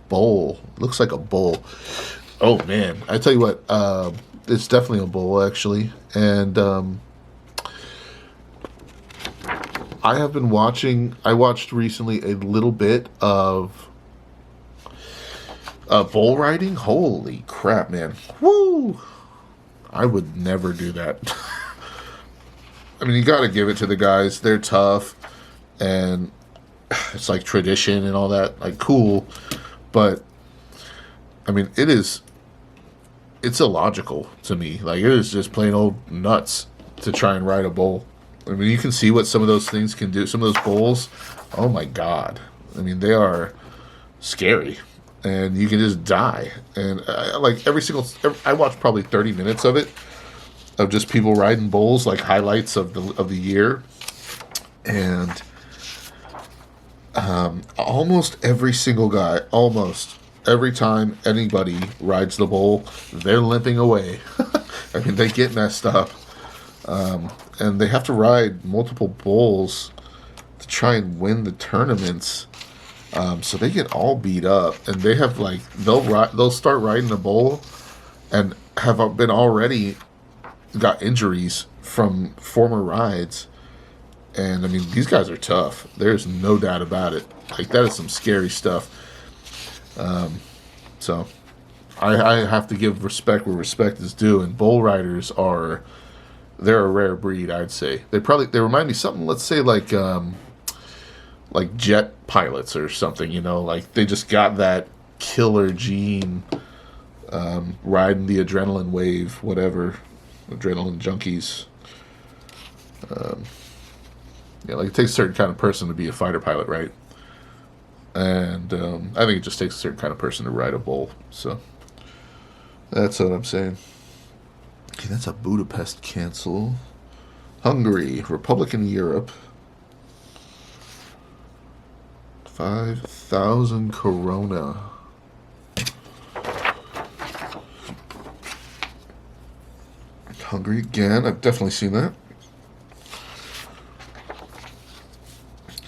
bowl. Looks like a bowl. Oh, man. I tell you what. It's definitely a bowl, actually. And I have been watching... I watched recently a little bit of... bull riding? Holy crap, man. Woo! I would never do that. I mean, you gotta give it to the guys. They're tough. And it's like tradition and all that. Like, cool. But, I mean, it's illogical to me. Like, it is just plain old nuts to try and ride a bull. I mean, you can see what some of those things can do. Some of those bulls, oh my God. I mean, they are scary. And you can just die. And I watched probably 30 minutes of it, of just people riding bulls, like highlights of the year. And almost every single guy, every time anybody rides the bull, they're limping away. I mean, they get messed up. And they have to ride multiple bulls to try and win the tournaments. So they get all beat up, and they have they'll start riding the bull, and have been already got injuries from former rides, And I mean, these guys are tough. There's no doubt about it. Like, that is some scary stuff. So I have to give respect where respect is due. And bull riders they're a rare breed, I'd say. They remind me something. Let's say like jet pilots or something. You know, like they just got that killer gene, riding the adrenaline wave, whatever, adrenaline junkies. Yeah, like it takes a certain kind of person to be a fighter pilot, right? And I think it just takes a certain kind of person to ride a bull. So that's what I'm saying. Okay, that's a Budapest cancel. Hungary, Republic in Europe. 5,000 Corona. Hungary again. I've definitely seen that.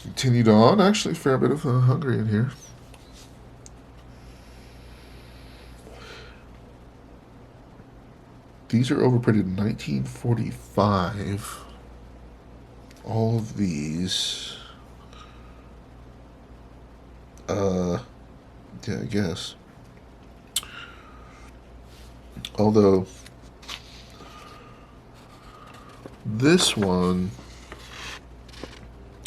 Continued on. Actually, a fair bit of Hungary in here. These are overprinted in 1945. All of these. Yeah, I guess. Although, this one,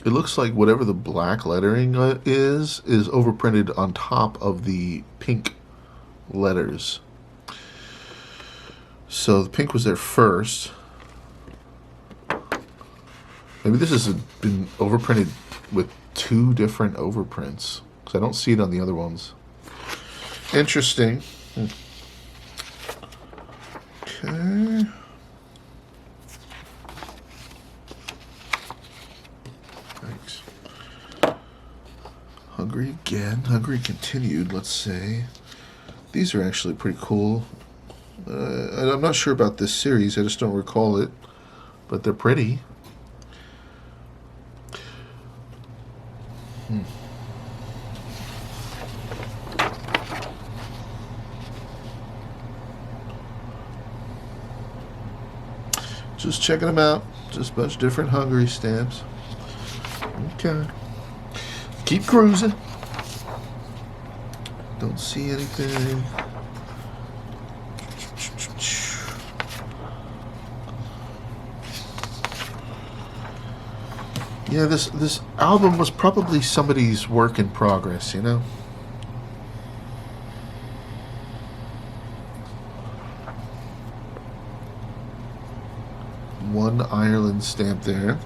it looks like whatever the black lettering is overprinted on top of the pink letters. So the pink was there first. Maybe this has been overprinted with two different overprints, because I don't see it on the other ones. Interesting. Okay. Thanks. Hungary again. Hungary continued, let's say. These are actually pretty cool. I'm not sure about this series. I just don't recall it. But they're pretty. Just checking them out. Just a bunch of different Hungary stamps. Okay. Keep cruising. Don't see anything. Yeah, this album was probably somebody's work in progress, you know? One Ireland stamp there.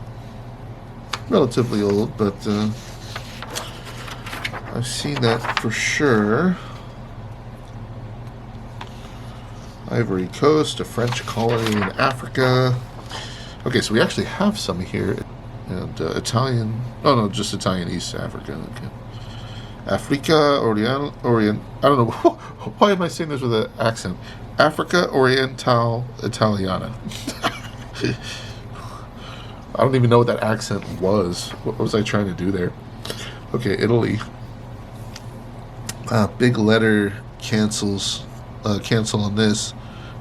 Relatively old, but I've seen that for sure. Ivory Coast, a French colony in Africa. Okay, so we actually have some here. And Italian, oh no, just Italian East Africa. Okay. Africa, Orient, I don't know, why am I saying this with an accent? Africa Oriental Italiana. I don't even know what that accent was. What was I trying to do there? Okay, Italy. Big letter cancel on this.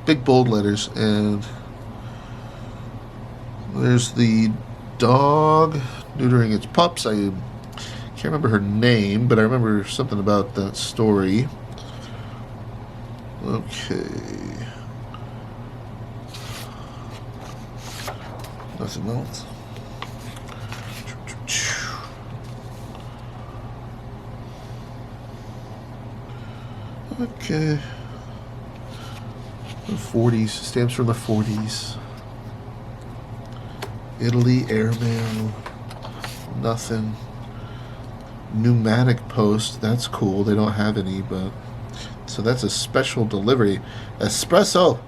Big bold letters, and there's the dog neutering its pups. I can't remember her name, but I remember something about that story. Okay. Nothing else. Okay. The 40s, stamps from the 40s. Italy, airmail, nothing. Pneumatic post, that's cool. They don't have any, but so that's a special delivery. Espresso.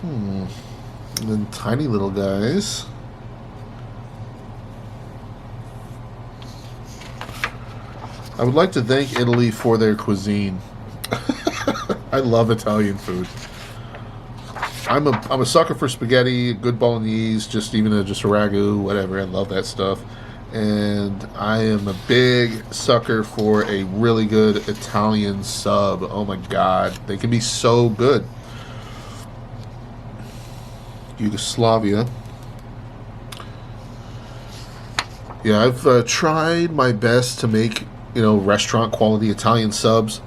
And then tiny little guys. I would like to thank Italy for their cuisine. I love Italian food. I'm a sucker for spaghetti, good bolognese, just a ragu, whatever. I love that stuff. And I am a big sucker for a really good Italian sub. Oh my God, they can be so good. Yugoslavia. Yeah, I've tried my best to make, restaurant quality Italian subs.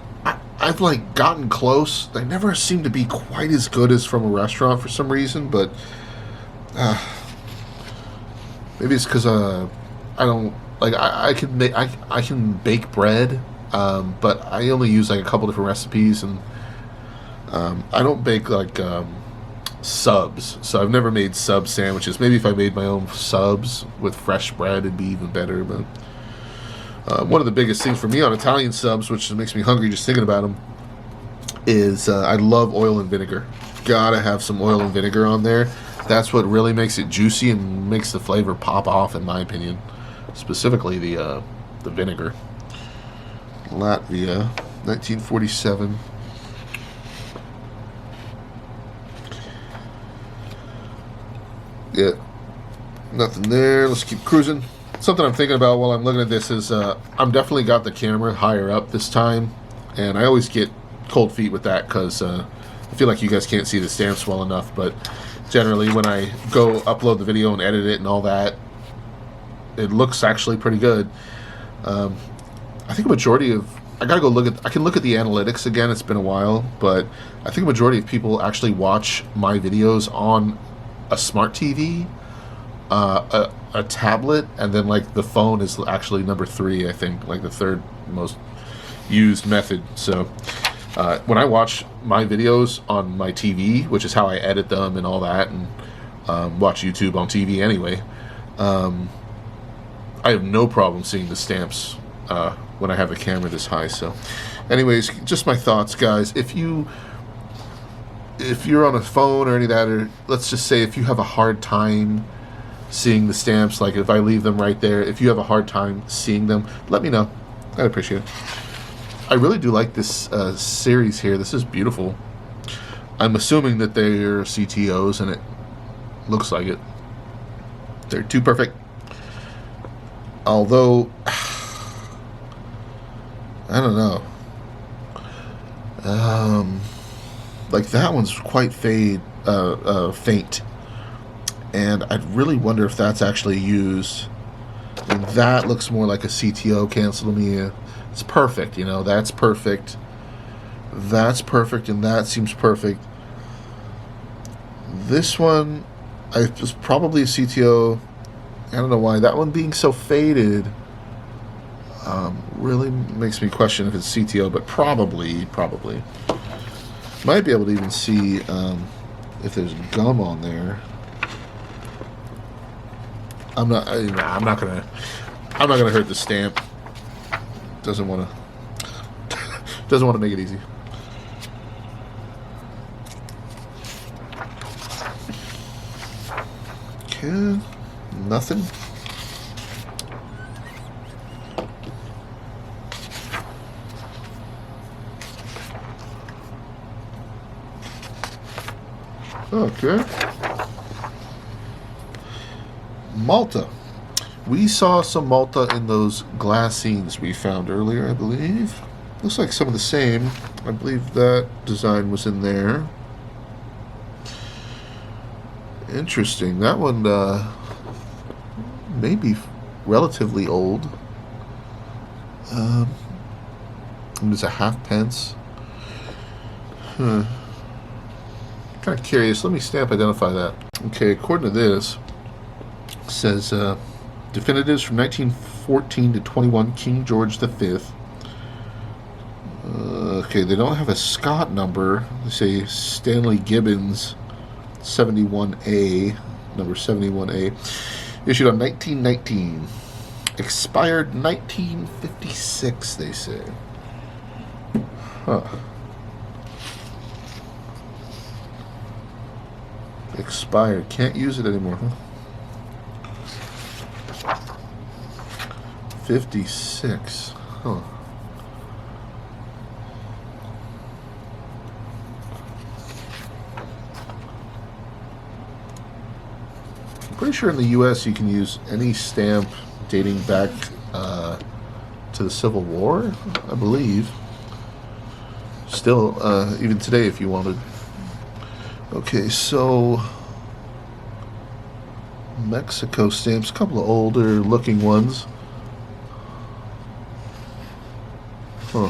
I've like gotten close. They never seem to be quite as good as from a restaurant for some reason, but maybe it's because I don't like I can make I can bake bread, but I only use like a couple different recipes, and I don't bake like subs. So I've never made sub sandwiches. Maybe if I made my own subs with fresh bread, it'd be even better. But one of the biggest things for me on Italian subs, which makes me hungry just thinking about them, is I love oil and vinegar. Gotta have some oil and vinegar on there. That's what really makes it juicy and makes the flavor pop off, in my opinion. Specifically the vinegar. Latvia, 1947. Yeah, nothing there. Let's keep cruising. Something I'm thinking about while I'm looking at this is I'm definitely got the camera higher up this time, and I always get cold feet with that because I feel like you guys can't see the stamps well enough, but generally when I go upload the video and edit it and all that, it looks actually pretty good. I think a majority of I can look at the analytics again. It's been a while, but I think a majority of people actually watch my videos on a smart TV, a tablet, and then like the phone is actually number 3, I think, like the third most used method. So when I watch my videos on my TV, which is how I edit them and all that, and watch YouTube on TV anyway, I have no problem seeing the stamps when I have the camera this high. So anyways, just my thoughts, guys. If you're on a phone or any of that, or let's just say if you have a hard time seeing the stamps, like if I leave them right there, if you have a hard time seeing them, let me know. I'd appreciate it. I really do like this series here. This is beautiful. I'm assuming that they're CTOs, and it looks like it. They're too perfect. Although, I don't know. Like that one's quite faint, and I'd really wonder if that's actually used. And that looks more like a CTO. Cancel me. It's perfect, that's perfect. That's perfect, and that seems perfect. This one, was probably a CTO. I don't know why. That one being so faded really makes me question if it's CTO, but probably. Might be able to even see if there's gum on there. I'm not gonna hurt the stamp. Doesn't want to make it easy. Okay, nothing. Okay. Malta. We saw some Malta in those glass scenes we found earlier, I believe. Looks like some of the same. I believe that design was in there. Interesting. That one may be relatively old. It's a half-pence. Kind of curious. Let me stamp identify that. Okay, according to this, it says definitives from 1914 to 21, King George V. Okay, they don't have a Scott number. They say Stanley Gibbons 71A, number 71A, issued on 1919. Expired 1956, they say. Huh. Expired. Can't use it anymore, huh? 56. Huh. I'm pretty sure in the U.S. you can use any stamp dating back to the Civil War, I believe. Still, even today if you wanted. Okay, so Mexico stamps, a couple of older looking ones. Huh.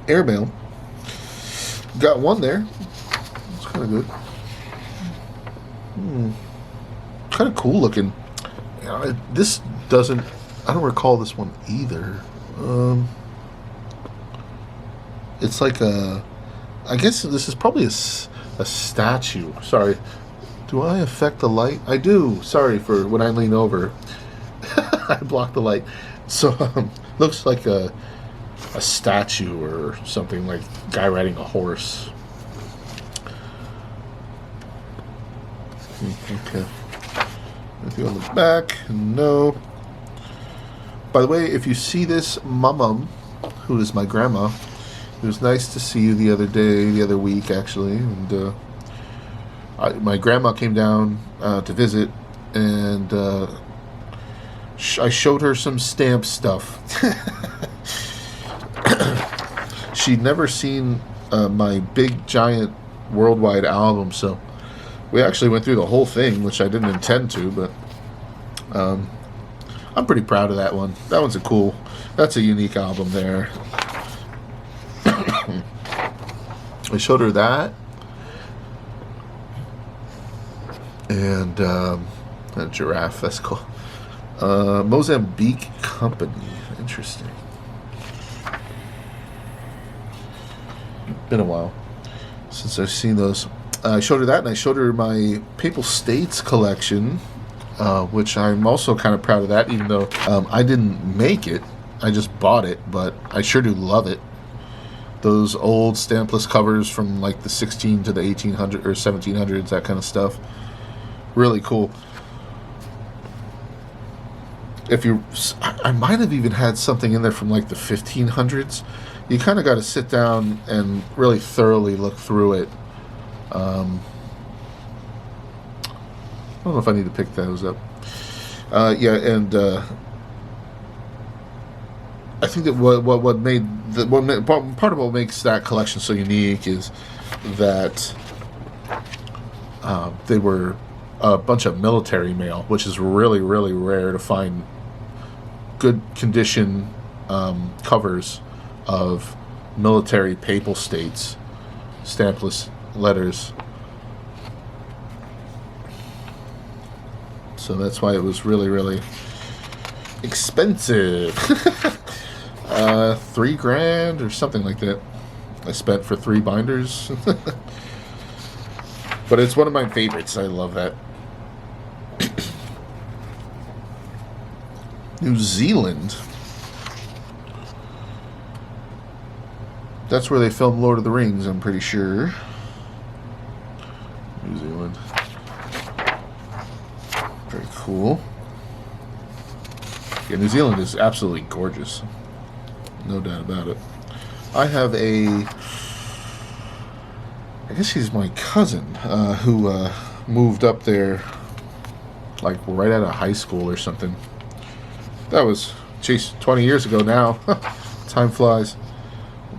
Airmail. Got one there. It's kind of good. Kind of cool looking. This doesn't... I don't recall this one either. It's like a... I guess this is probably a statue. Sorry. Do I affect the light? I do. Sorry for when I lean over. I block the light. So, looks like a statue or something, like a guy riding a horse. Okay. Anything on the back? No. By the way, if you see this, Mum, who is my grandma, it was nice to see you the other week actually, and my grandma came down to visit, and I showed her some stamp stuff. She'd never seen my big giant worldwide album, so we actually went through the whole thing, which I didn't intend to, but I'm pretty proud of that one. That one's that's a unique album there. I showed her that, and a giraffe, that's cool. Mozambique Company, interesting. Been a while since I've seen those. I showed her that, and I showed her my Papal States collection, which I'm also kind of proud of that, even though I didn't make it. I just bought it, but I sure do love it. Those old stampless covers from like the 16 to the 1800s or 1700s, that kind of stuff. Really cool. I might have even had something in there from like the 1500s. You kind of got to sit down and really thoroughly look through it. I don't know if I need to pick those up. Yeah, and I think that part of what makes that collection so unique is that they were a bunch of military mail, which is really, really rare to find good condition covers of military Papal States stampless letters. So that's why it was really, really expensive. $3,000 or something like that I spent for 3 binders. But it's one of my favorites. I love that. New Zealand. That's where they filmed Lord of the Rings, I'm pretty sure. New Zealand. Very cool. Yeah, New Zealand is absolutely gorgeous. No doubt about it. I have I guess he's my cousin, who moved up there like right out of high school or something. That was, 20 years ago now. Time flies.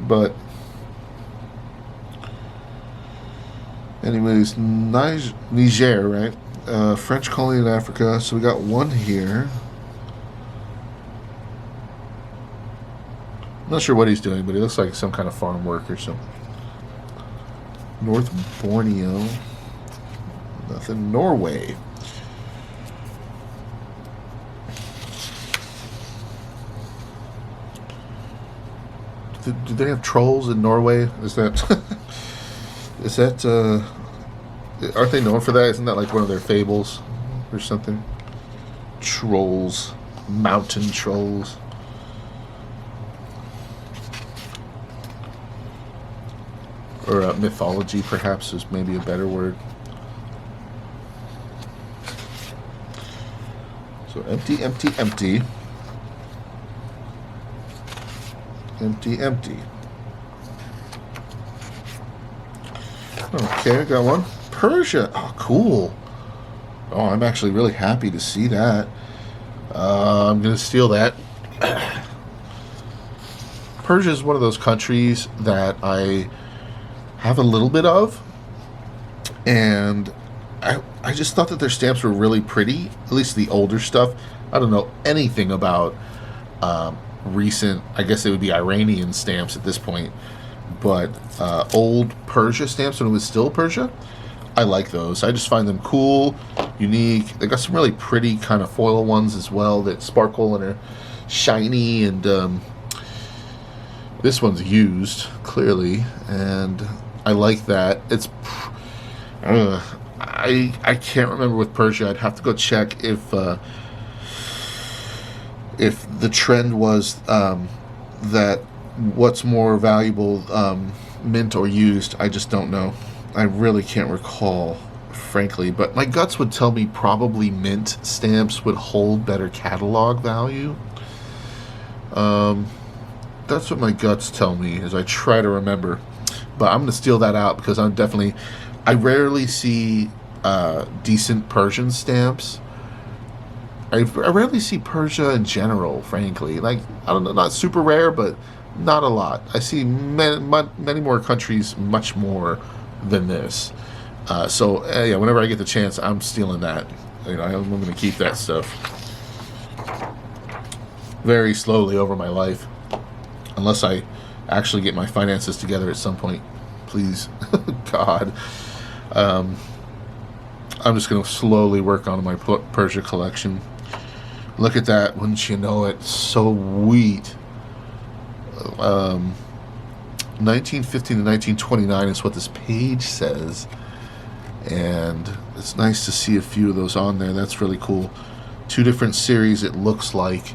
But anyways, Niger, right? French colony in Africa. So we got one here. I'm not sure what he's doing, but he looks like some kind of farm work or something. North Borneo. Nothing. Norway. Do they have trolls in Norway? Is that aren't they known for that? Isn't that like one of their fables or something? Trolls, mountain trolls. Or mythology, perhaps, is maybe a better word. So empty, empty, empty. Empty, empty. Okay, I got one. Persia. Oh, cool. Oh, I'm actually really happy to see that. I'm going to steal that. Persia is one of those countries that I have a little bit of, and I just thought that their stamps were really pretty, at least the older stuff. I don't know anything about recent, I guess it would be Iranian stamps at this point, but old Persia stamps when it was still Persia, I like those. I just find them cool, unique. They got some really pretty kind of foil ones as well that sparkle and are shiny, and this one's used, clearly, and I like that. It's I can't remember with Persia. I'd have to go check if the trend was that what's more valuable, mint or used. I just don't know. I really can't recall, frankly. But my guts would tell me probably mint stamps would hold better catalog value. That's what my guts tell me as I try to remember. But I'm going to steal that out because I rarely see decent Persian stamps. I rarely see Persia in general, frankly. Like, I don't know, not super rare, but not a lot. I see many more countries, much more than this. So yeah, whenever I get the chance, I'm stealing that. You know, I'm going to keep that stuff very slowly over my life, unless I actually get my finances together at some point. Please, God. I'm just going to slowly work on my Persia collection. Look at that, wouldn't you know it? So sweet. 1950 to 1929 is what this page says. And it's nice to see a few of those on there. That's really cool. 2 different series, it looks like.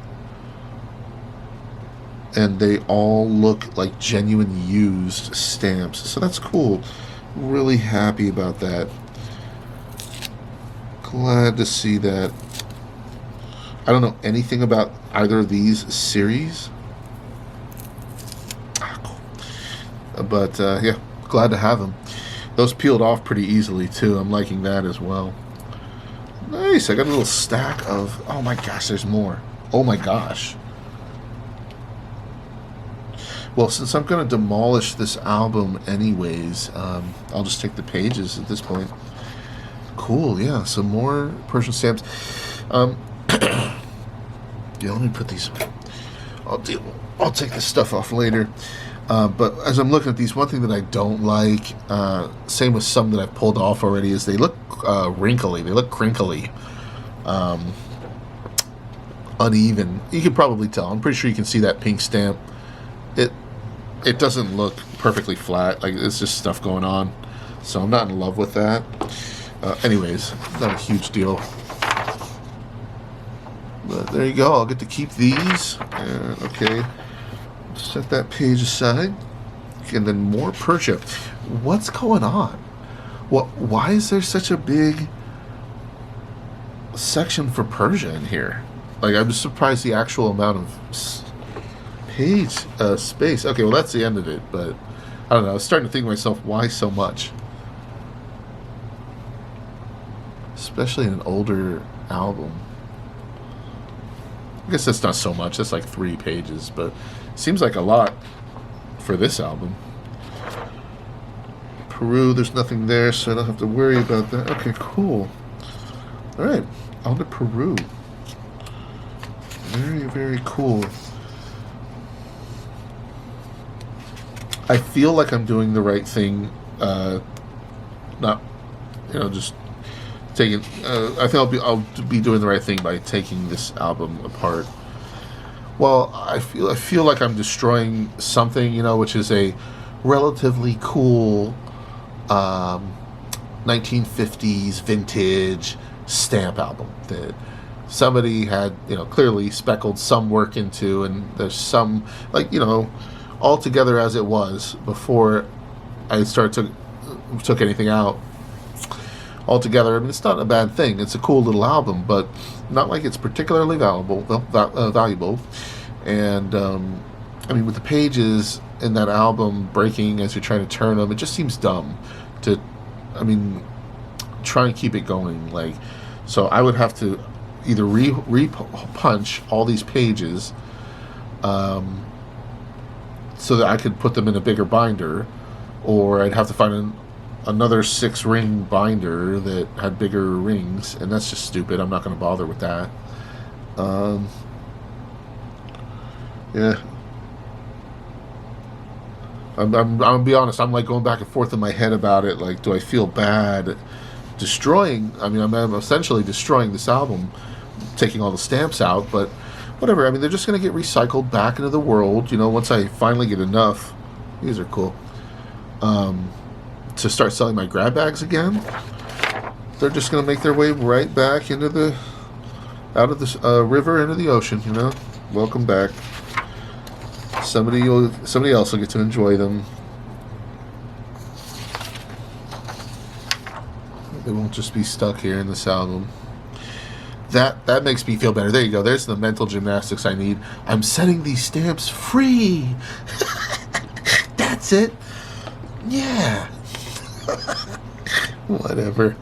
And they all look like genuine used stamps. So that's cool. Really happy about that. Glad to see that. I don't know anything about either of these series. But yeah, glad to have them. Those peeled off pretty easily too. I'm liking that as well. Nice. I got a little stack of... Oh my gosh, there's more. Oh my gosh. Well, since I'm going to demolish this album anyways, I'll just take the pages at this point. Cool, yeah. Some more Persian stamps. Yeah, let me put these... I'll take this stuff off later. But as I'm looking at these, one thing that I don't like, same with some that I've pulled off already, is they look wrinkly. They look crinkly. Uneven. You can probably tell. I'm pretty sure you can see that pink stamp. It doesn't look perfectly flat. Like, it's just stuff going on. So I'm not in love with that. Anyways, not a huge deal. But there you go. I'll get to keep these. Okay. Set that page aside. And then more Persia. What's going on? Why is there such a big section for Persia in here? Like, I'm just surprised the actual amount of page space. Okay, well, that's the end of it. But I don't know. I was starting to think to myself, why so much? Especially in an older album. I guess that's not so much. That's like 3 pages, but it seems like a lot for this album. Peru, there's nothing there, so I don't have to worry about that. Okay, cool. All right, on to Peru. Very, very cool. I feel like I'm doing the right thing. Not, just taking. I feel I'll be doing the right thing by taking this album apart. Well, I feel like I'm destroying something, which is a relatively cool 1950s vintage stamp album that somebody had, clearly speckled some work into, and there's some, all together as it was before I took anything out. Altogether, I mean, it's not a bad thing. It's a cool little album, but not like it's particularly valuable. And I mean, with the pages in that album breaking as you're trying to turn them, it just seems dumb to, try and keep it going. Like, so I would have to either re-punch all these pages, so that I could put them in a bigger binder, or I'd have to find another 6-ring binder that had bigger rings, and that's just stupid. I'm not going to bother with that. Yeah. I'm gonna be honest. I'm like going back and forth in my head about it. Like, do I feel bad destroying? I mean, I'm essentially destroying this album, taking all the stamps out. But whatever. I mean, they're just gonna get recycled back into the world. You know, once I finally get enough. These are cool. To start selling my grab bags again, they're just gonna make their way right back into the out of the river into the ocean. You know, welcome back. Somebody else will get to enjoy them. They won't just be stuck here in this album. That makes me feel better. There you go. There's the mental gymnastics I need. I'm setting these stamps free. That's it. Yeah. Whatever.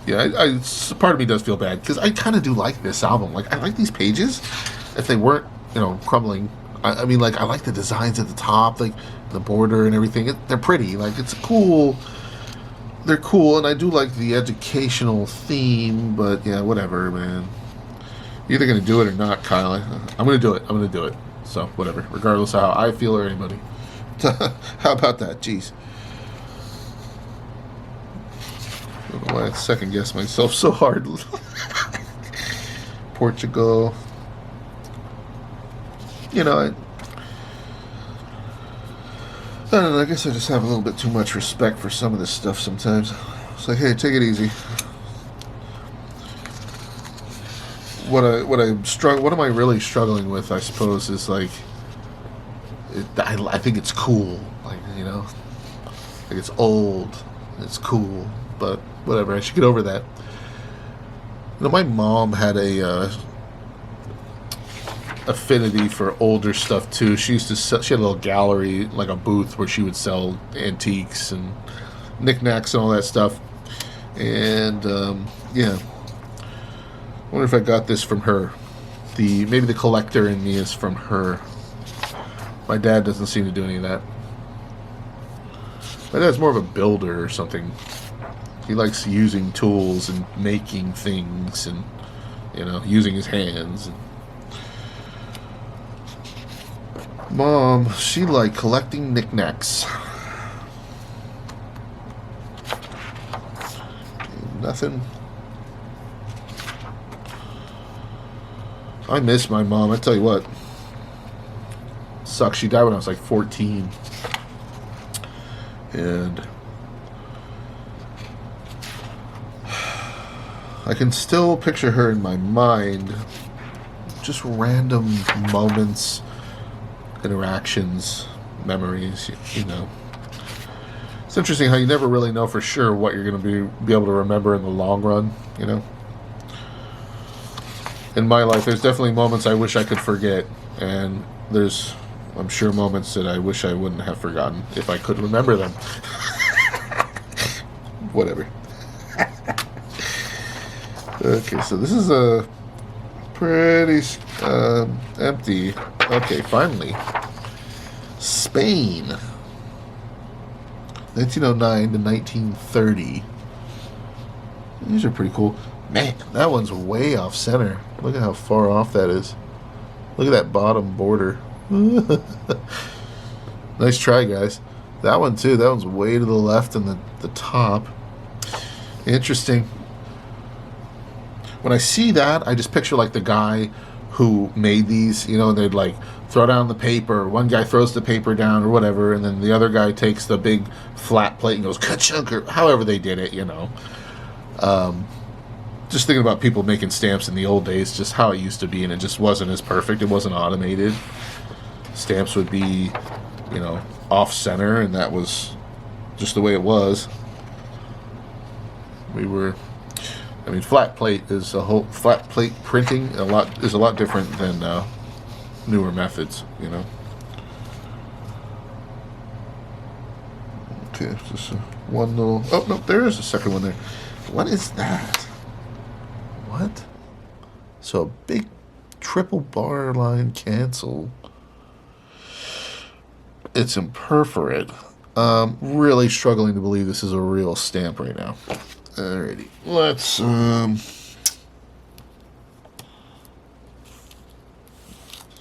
Yeah, part of me does feel bad because I kind of do like this album. Like, I like these pages. If they weren't, crumbling, I mean, like, I like the designs at the top, like the border and everything. They're pretty. Like, it's cool. They're cool, and I do like the educational theme. But yeah, whatever, man. You're either gonna do it or not, Kyle. I'm gonna do it. I'm gonna do it. So whatever, regardless of how I feel or anybody. How about that? Jeez. I don't know why I second guess myself so hard. Portugal. I don't know, I guess I just have a little bit too much respect for some of this stuff sometimes. It's like, hey, take it easy. What am I really struggling with, I suppose, is like, I think it's cool. Like, like it's old. It's cool. But whatever, I should get over that. My mom had a affinity for older stuff too. She used to sell, she had a little gallery, like a booth where she would sell antiques and knickknacks and all that stuff. And yeah, I wonder if I got this from her. Maybe the collector in me is from her. My dad doesn't seem to do any of that. My dad's more of a builder or something. He likes using tools and making things and, using his hands. And Mom, she liked collecting knickknacks. Nothing. I miss my mom, I tell you what. Sucks, she died when I was like 14. And I can still picture her in my mind. Just random moments, interactions, memories, It's interesting how you never really know for sure what you're going to be able to remember in the long run, In my life, there's definitely moments I wish I could forget, and there's, I'm sure, moments that I wish I wouldn't have forgotten if I could remember them. Whatever. Okay, so this is a pretty empty. Okay, finally. Spain. 1909 to 1930. These are pretty cool. Man, that one's way off center. Look at how far off that is. Look at that bottom border. Nice try, guys. That one, too. That one's way to the left and the top. Interesting. When I see that, I just picture like the guy who made these, and they'd like throw down the paper. One guy throws the paper down or whatever, and then the other guy takes the big flat plate and goes ka-chunk, or however they did it, Just thinking about people making stamps in the old days, just how it used to be, and it just wasn't as perfect. It wasn't automated. Stamps would be, off center, and that was just the way it was. Flat plate printing is a lot different than newer methods, Okay, just one little. Oh no, there is a second one there. What is that? What? So a big triple bar line cancel. It's imperforate. Really struggling to believe this is a real stamp right now. Alrighty, let's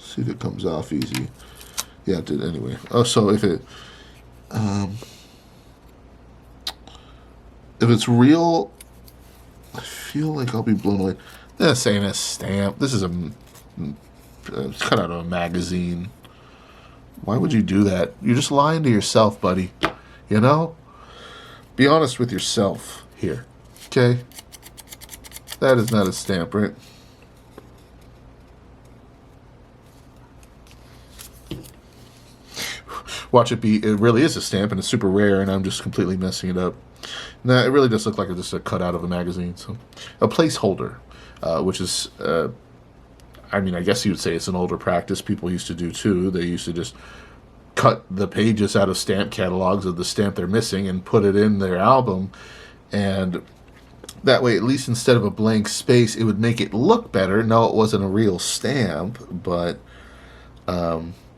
see if it comes off easy. Yeah, it did anyway. Oh, so if it's real, I feel like I'll be blown away. This ain't a stamp. This is it's cut out of a magazine. Why would you do that? You're just lying to yourself, buddy. You know? Be honest with yourself here. Okay? That is not a stamp, right? Watch it be. It really is a stamp, and it's super rare, and I'm just completely messing it up. Nah, it really does look like it's just a cut out of a magazine. So, a placeholder, which is, I mean, I guess you would say it's an older practice people used to do too. They used to just cut the pages out of stamp catalogs of the stamp they're missing and put it in their album, and that way, at least instead of a blank space, it would make it look better. No, it wasn't a real stamp, but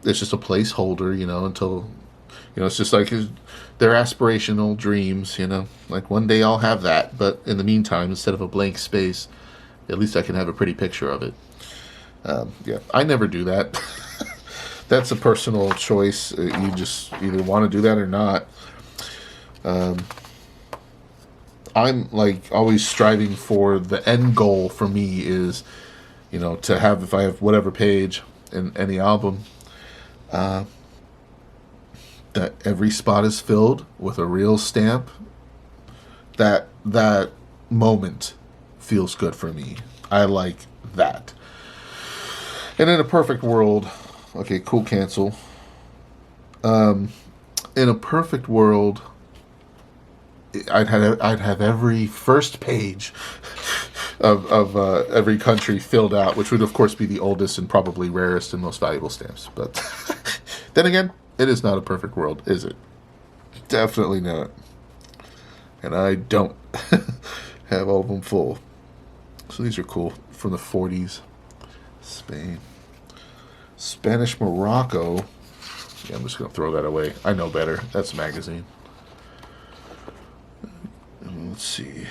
it's just a placeholder, you know, until, you know, it's just like their aspirational dreams, you know, like one day I'll have that, but in the meantime, instead of a blank space, at least I can have a pretty picture of it. Yeah, I never do that. That's a personal choice. You just either want to do that or not. I'm like always striving for the end goal for me is, you know, to have, if I have whatever page in any album, that every spot is filled with a real stamp. That moment feels good for me. I like that. And in a perfect world, okay, cool, cancel. In a perfect world, I'd have every first page of every country filled out, which would of course be the oldest and probably rarest and most valuable stamps. But then again, it is not a perfect world, is it? Definitely not. And I don't have all of them full. So these are cool from the 40s. Spain. Spanish Morocco. Yeah, I'm just going to throw that away. I know better. That's a magazine. Let's see.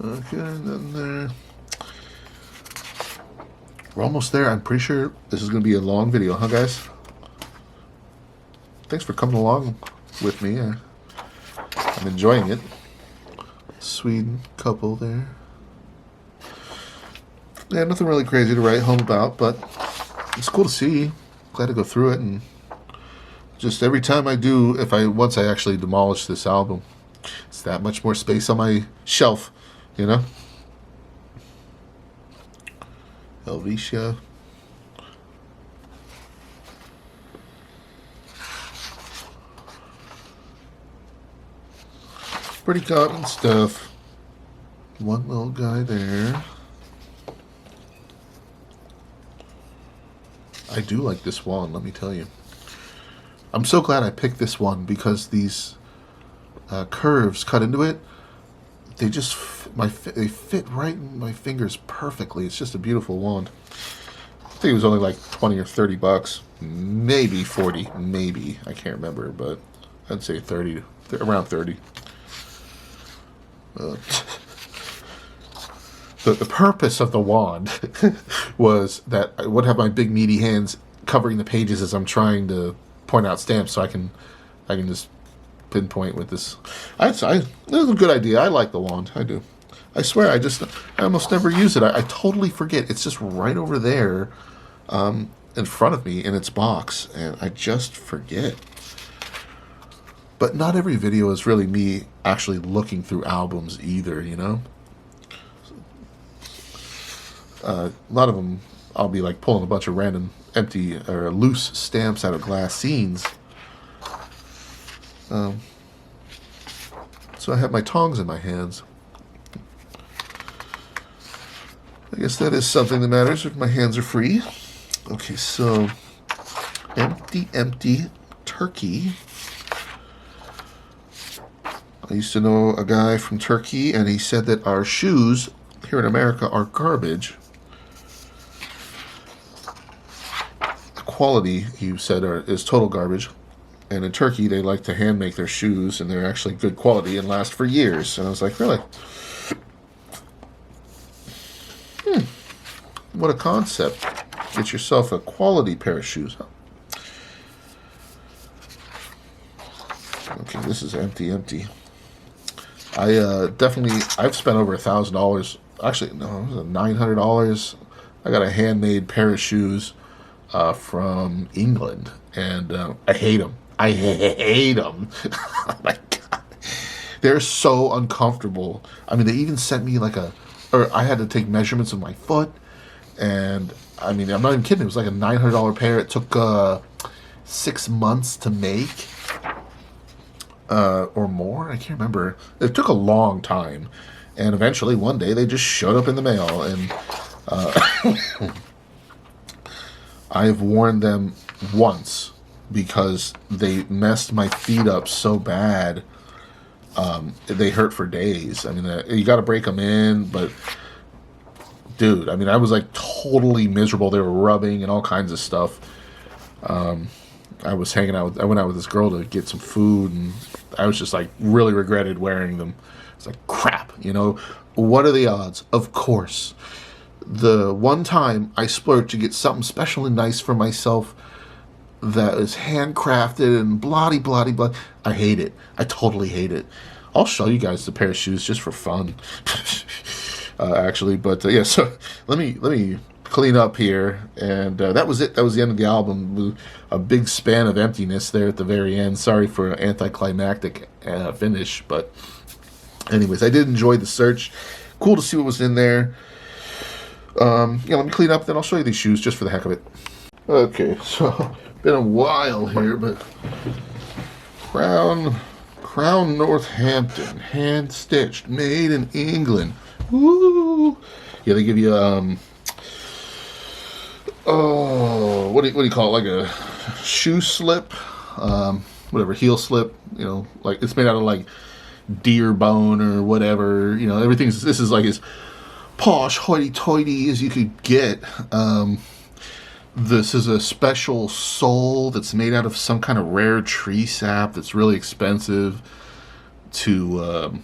Okay, then there. We're almost there. I'm pretty sure this is going to be a long video, huh, guys? Thanks for coming along with me. I'm enjoying it. Sweden couple there. Yeah, nothing really crazy to write home about, but it's cool to see. Glad to go through it, and just every time I do, once I actually demolish this album, it's that much more space on my shelf, you know? Helvetia. Pretty common stuff. One little guy there. I do like this wand, let me tell you. I'm so glad I picked this one because these curves cut into it, they just they fit right in my fingers perfectly. It's just a beautiful wand. I think it was only like 20 or 30 bucks, maybe 40, maybe. I can't remember, but I'd say 30, around 30. The purpose of the wand was that I would have my big meaty hands covering the pages as I'm trying to point out stamps, so I can just pinpoint with this. This is a good idea. I like the wand. I do. I swear, I almost never use it. I totally forget. It's just right over there, in front of me in its box, and I just forget. But not every video is really me actually looking through albums either, you know? A lot of them, I'll be like pulling a bunch of random empty or loose stamps out of glass scenes. So I have my tongs in my hands. I guess that is something that matters if my hands are free. Okay, so empty turkey. I used to know a guy from Turkey, and he said that our shoes here in America are garbage. The quality, he said, is total garbage. And in Turkey, they like to hand make their shoes, and they're actually good quality and last for years. And I was like, really? What a concept. Get yourself a quality pair of shoes, huh? Okay, this is empty. I've spent over $1,000. Actually, no, it was $900. I got a handmade pair of shoes from England, and I hate them. I hate them. Oh my God. They're so uncomfortable. I mean, they even sent me I had to take measurements of my foot, and I mean, I'm not even kidding. It was like a $900 pair. It took 6 months to make. Or more, I can't remember. It took a long time, and eventually one day they just showed up in the mail, and I've worn them once because they messed my feet up so bad. They hurt for days. I mean, you got to break them in, but dude, I mean, I was like totally miserable. They were rubbing and all kinds of stuff. I went out with this girl to get some food, and I was just like really regretted wearing them. It's like, crap, what are the odds? Of course. The one time I splurged to get something special and nice for myself that is handcrafted and blah. I hate it. I totally hate it. I'll show you guys the pair of shoes just for fun. Actually, but yeah, so let me clean up here, and that was it. That was the end of the album. A big span of emptiness there at the very end. Sorry for an anticlimactic finish, but anyways, I did enjoy the search. Cool to see what was in there. Let me clean up, then I'll show you these shoes just for the heck of it. Okay, so been a while here, but Crown Northampton, hand stitched, made in England. Woo! Yeah, they give you what do you call it? Like a shoe slip, whatever, heel slip. Like it's made out of like deer bone or whatever. This is like as posh, hoity-toity as you could get. This is a special sole that's made out of some kind of rare tree sap that's really expensive to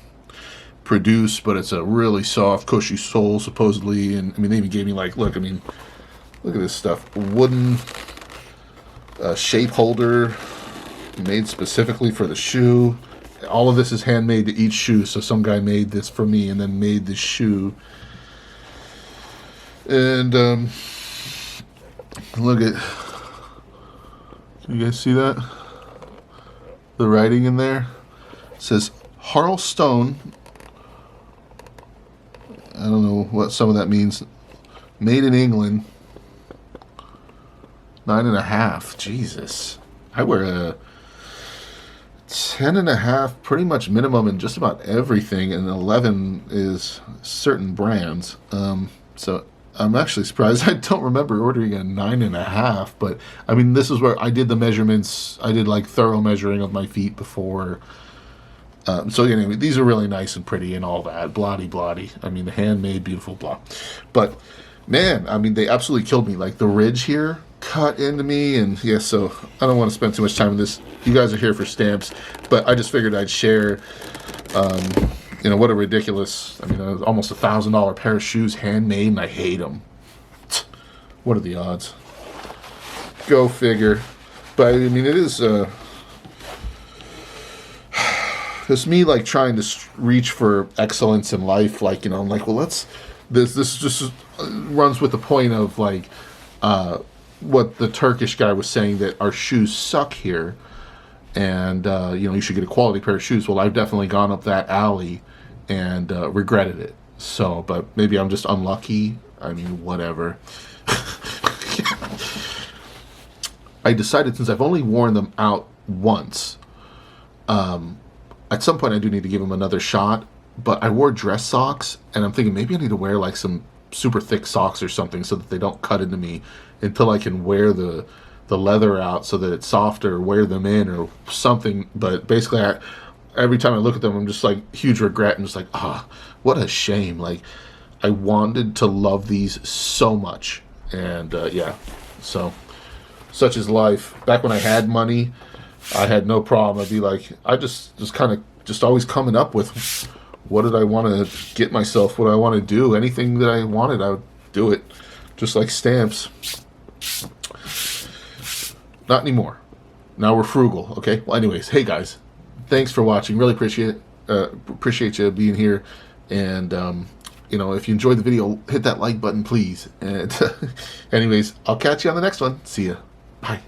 produce, but it's a really soft, cushy sole supposedly. And I mean, they even gave me look at this stuff. Wooden shape holder made specifically for the shoe. All of this is handmade to each shoe. So some guy made this for me and then made this shoe. And look at, can you guys see that? The writing in there. It says Harlestone. I don't know what some of that means. Made in England. 9.5. Jesus. I wear a 10.5 pretty much minimum in just about everything, and 11 is certain brands. So I'm actually surprised. I don't remember ordering a 9.5, but I mean, this is where I did the measurements. I did thorough measuring of my feet before. So anyway, these are really nice and pretty and all that. Blotty. I mean, the handmade, beautiful, blah. But man, I mean, they absolutely killed me. Like the ridge here cut into me, and yeah, so I don't want to spend too much time on this. You guys are here for stamps, but I just figured I'd share, what a ridiculous, I mean, almost $1,000 pair of shoes, handmade, and I hate them. What are the odds? Go figure. But I mean, it is, it's me trying to reach for excellence in life. I'm like, well, this just runs with the point of what the Turkish guy was saying, that our shoes suck here, and you should get a quality pair of shoes. Well, I've definitely gone up that alley and regretted it. So, but maybe I'm just unlucky. I mean, whatever. I decided, since I've only worn them out once, at some point I do need to give them another shot. But I wore dress socks, and I'm thinking maybe I need to wear some super thick socks or something so that they don't cut into me until I can wear the leather out so that it's softer, wear them in or something. But basically every time I look at them, I'm just like huge regret and just like, what a shame. Like, I wanted to love these so much. And yeah, so such is life. Back when I had money, I had no problem. I'd be like, I just kind of just always coming up with what did I want to get myself, what I want to do. Anything that I wanted, I would do it. Just like stamps. Not anymore. Now we're frugal, okay? Well, anyways, hey guys, thanks for watching. Really appreciate you being here. And you know, if you enjoyed the video, hit that like button, please. And anyways, I'll catch you on the next one. See ya. Bye.